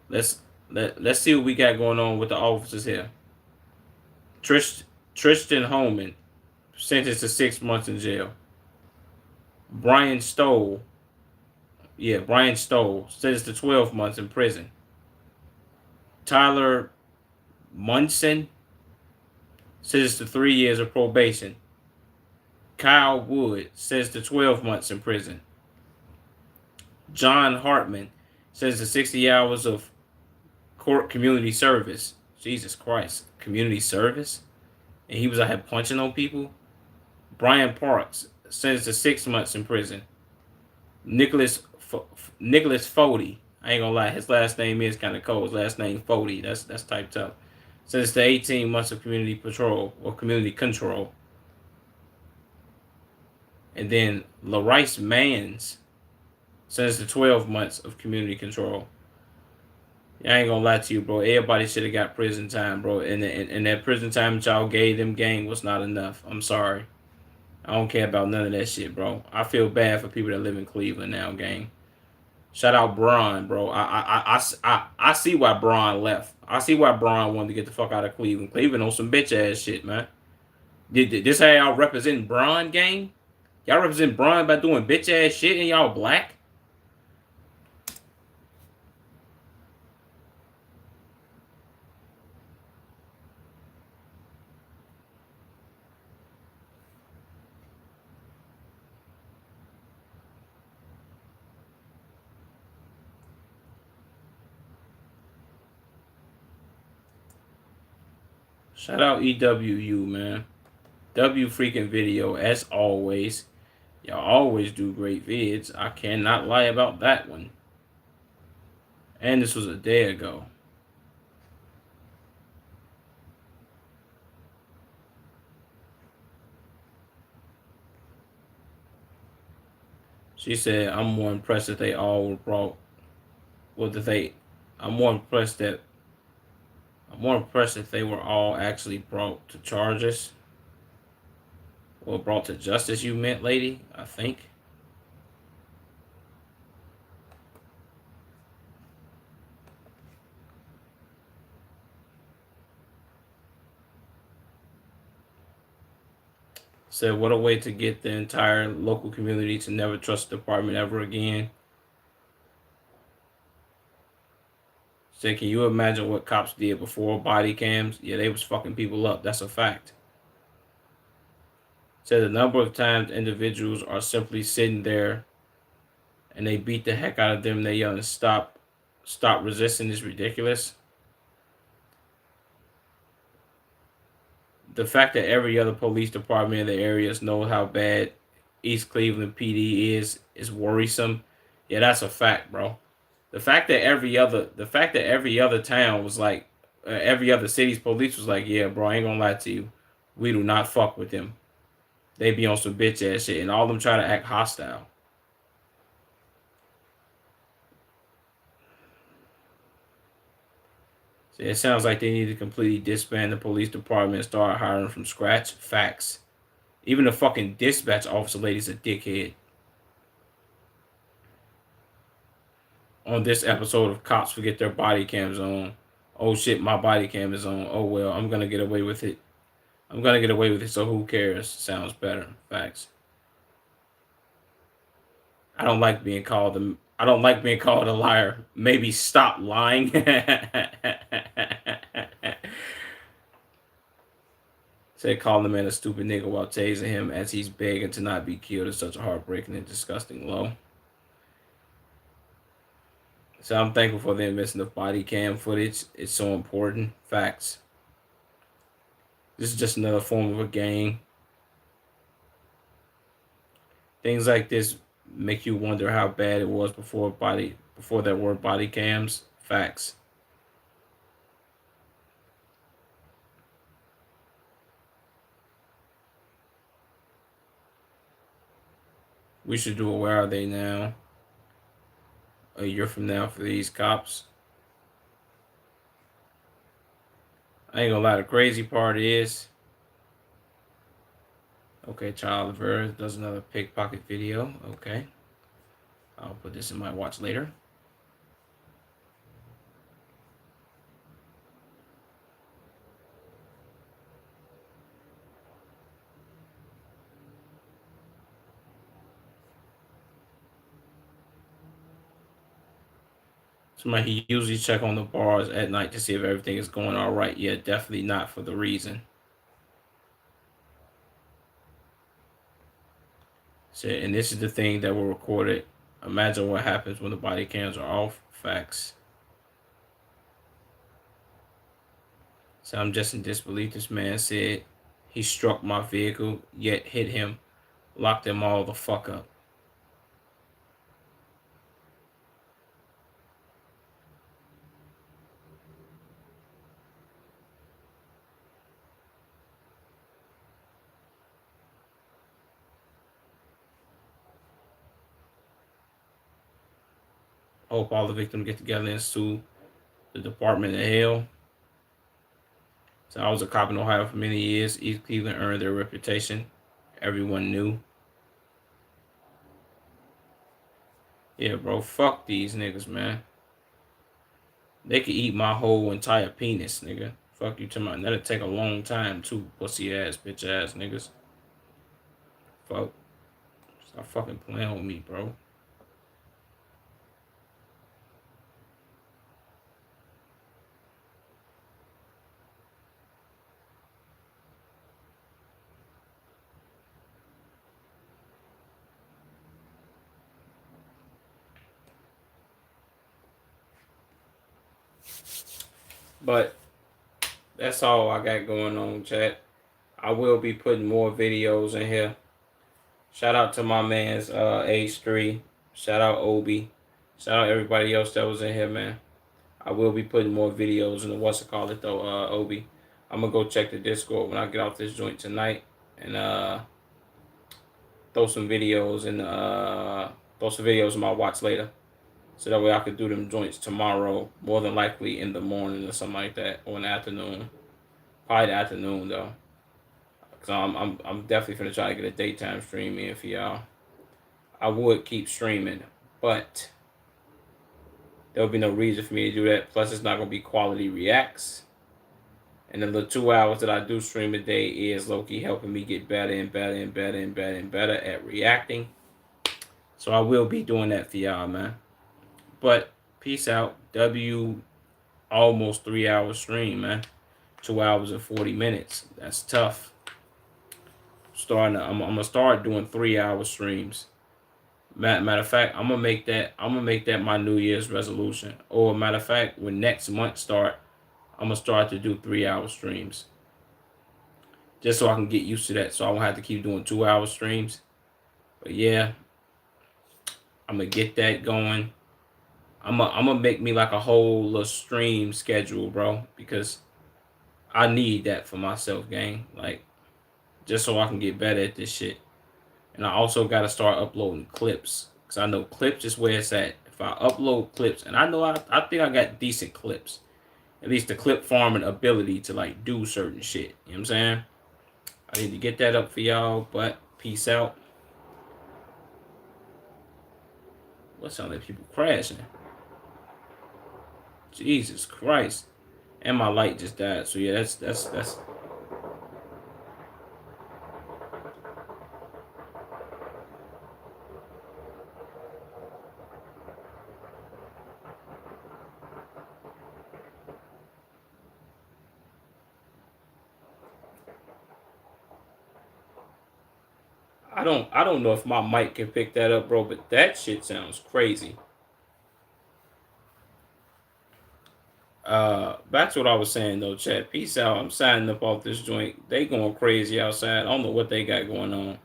let's Let's see what we got going on with the officers here. Tristan Holman sentenced to 6 months in jail. Brian Stoll, Brian Stoll sentenced to 12 months in prison. Tyler Munson sentenced to 3 years of probation. Kyle Wood sentenced to 12 months in prison. John Hartman sentenced to 60 hours of court community service. Jesus Christ, community service? And he was out here punching on people? Brian Parks sentenced to 6 months in prison. Nicholas Fody, I ain't gonna lie, his last name is kind of cold. His last name Fody, that's typed up. Sentenced to 18 months of community patrol or community control. And then Larice Mans sentenced to 12 months of community control. I ain't gonna lie to you, bro. Everybody should have got prison time, bro. And that prison time that y'all gave them, gang, was not enough. I'm sorry. I don't care about none of that shit, bro. I feel bad for people that live in Cleveland now, gang. Shout out Braun, bro. I see why Braun left. I see why Braun wanted to get the fuck out of Cleveland. Cleveland on some bitch ass shit, man. This how y'all represent Braun, gang? Y'all represent Braun by doing bitch ass shit and y'all black? Shout out EWU, man. W freaking video, as always. Y'all always do great vids. I cannot lie about that one. And this was a day ago. She said, I'm more impressed that they all were brought. Well, that they. I'm more impressed that they were all actually brought to charges. Or brought to justice, you meant, lady? I think. Said, what a way to get the entire local community to never trust the department ever again. Said, can you imagine what cops did before body cams? Yeah, they was fucking people up. That's a fact. Said the number of times individuals are simply sitting there and they beat the heck out of them. They yell, stop resisting is ridiculous. The fact that every other police department in the areas know how bad East Cleveland PD is worrisome. Yeah, that's a fact, bro. The fact that every other town was like, every other city's police was like, yeah, bro, I ain't gonna lie to you, we do not fuck with them. They be on some bitch ass shit, and all of them try to act hostile. So it sounds like they need to completely disband the police department and start hiring from scratch. Facts. Even the fucking dispatch officer lady's a dickhead. On this episode of Cops Forget Their Body Cams On. Oh shit, my body cam is on. Oh well, I'm gonna get away with it. So who cares? Sounds better. Facts. I don't like being called a liar. Maybe stop lying. Said calling the man a stupid nigga while tasing him as he's begging to not be killed is such a heartbreaking and disgusting low. So I'm thankful for the invention of body cam footage. It's so important. Facts. This is just another form of a game. Things like this make you wonder how bad it was before there were body cams. Facts. We should do a Where Are They Now a year from now for these cops. I ain't gonna lie, the crazy part is, okay, Child Oliver does another pickpocket video. Okay. I'll put this in my watch later. Somebody he usually check on the bars at night to see if everything is going all right. Yeah, definitely not for the reason. So, and this is the thing that were recorded. Imagine what happens when the body cams are off. Facts. So I'm just in disbelief. This man said he struck my vehicle, yet hit him, locked them all the fuck up. Hope all the victims get together and sue the Department of Hell. So I was a cop in Ohio for many years. East Cleveland earned their reputation. Everyone knew. Yeah, bro, fuck these niggas, man. They could eat my whole entire penis, nigga. Fuck you to my. That'll take a long time too, pussy ass, bitch ass niggas. Fuck. Stop fucking playing with me, bro. But that's all I got going on, chat. I will be putting more videos in here. Shout out to my man's H3. Shout out Obi. Shout out everybody else that was in here, man. I will be putting more videos in the what's it called it though, Obi. I'm gonna go check the Discord when I get off this joint tonight and throw some videos and throw some videos in my watch later. So that way I could do them joints tomorrow, more than likely in the morning or something like that, or in the afternoon. Probably the afternoon though. Cause I'm definitely gonna try to get a daytime stream in for y'all. I would keep streaming, but there'll be no reason for me to do that. Plus, it's not gonna be quality reacts. And the little 2 hours that I do stream a day is low-key helping me get better and better and better and better and better at reacting. So I will be doing that for y'all, man. But peace out. W almost 3 hour stream, man. 2 hours and 40 minutes. That's tough. I'm gonna start doing 3 hour streams. Matter of fact, I'm gonna make that my New Year's resolution. Or matter of fact, when next month start, I'm gonna start to do 3 hour streams. Just so I can get used to that, so I won't have to keep doing 2 hour streams. But yeah, I'm gonna get that going. I'm gonna make me like a whole little stream schedule, bro, because I need that for myself, gang. Like, just so I can get better at this shit. And I also gotta start uploading clips, cause I know clips is where it's at. If I upload clips, and I know I think I got decent clips, at least the clip farming ability to like do certain shit. You know what I'm saying? I need to get that up for y'all. But peace out. What sound like people crashing? Jesus Christ! And my light just died. So yeah, that's. I don't know if my mic can pick that up, bro. But that shit sounds crazy. Back to what I was saying though, chat. Peace out. I'm signing up off this joint. They going crazy outside. I don't know what they got going on.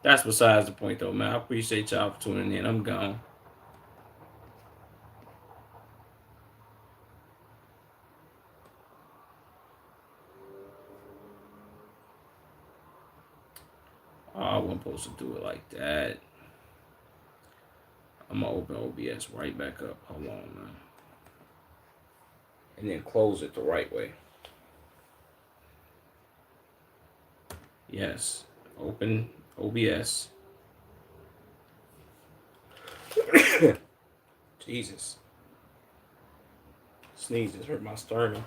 That's besides the point though, man. I appreciate y'all for tuning in. I'm gone. Oh, I wasn't supposed to do it like that. I'm gonna open OBS right back up. Hold on, man. And then close it the right way. Yes. Open OBS. Jesus. Sneezes hurt my sternum.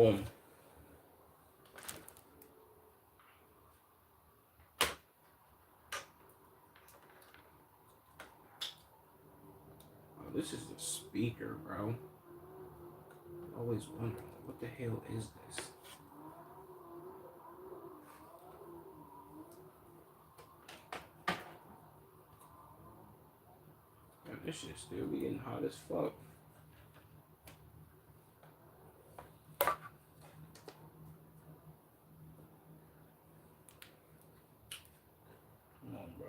Boom. Oh, this is the speaker, bro. Always wondering, what the hell is this? Man, this shit still be getting hot as fuck. Come on, bro.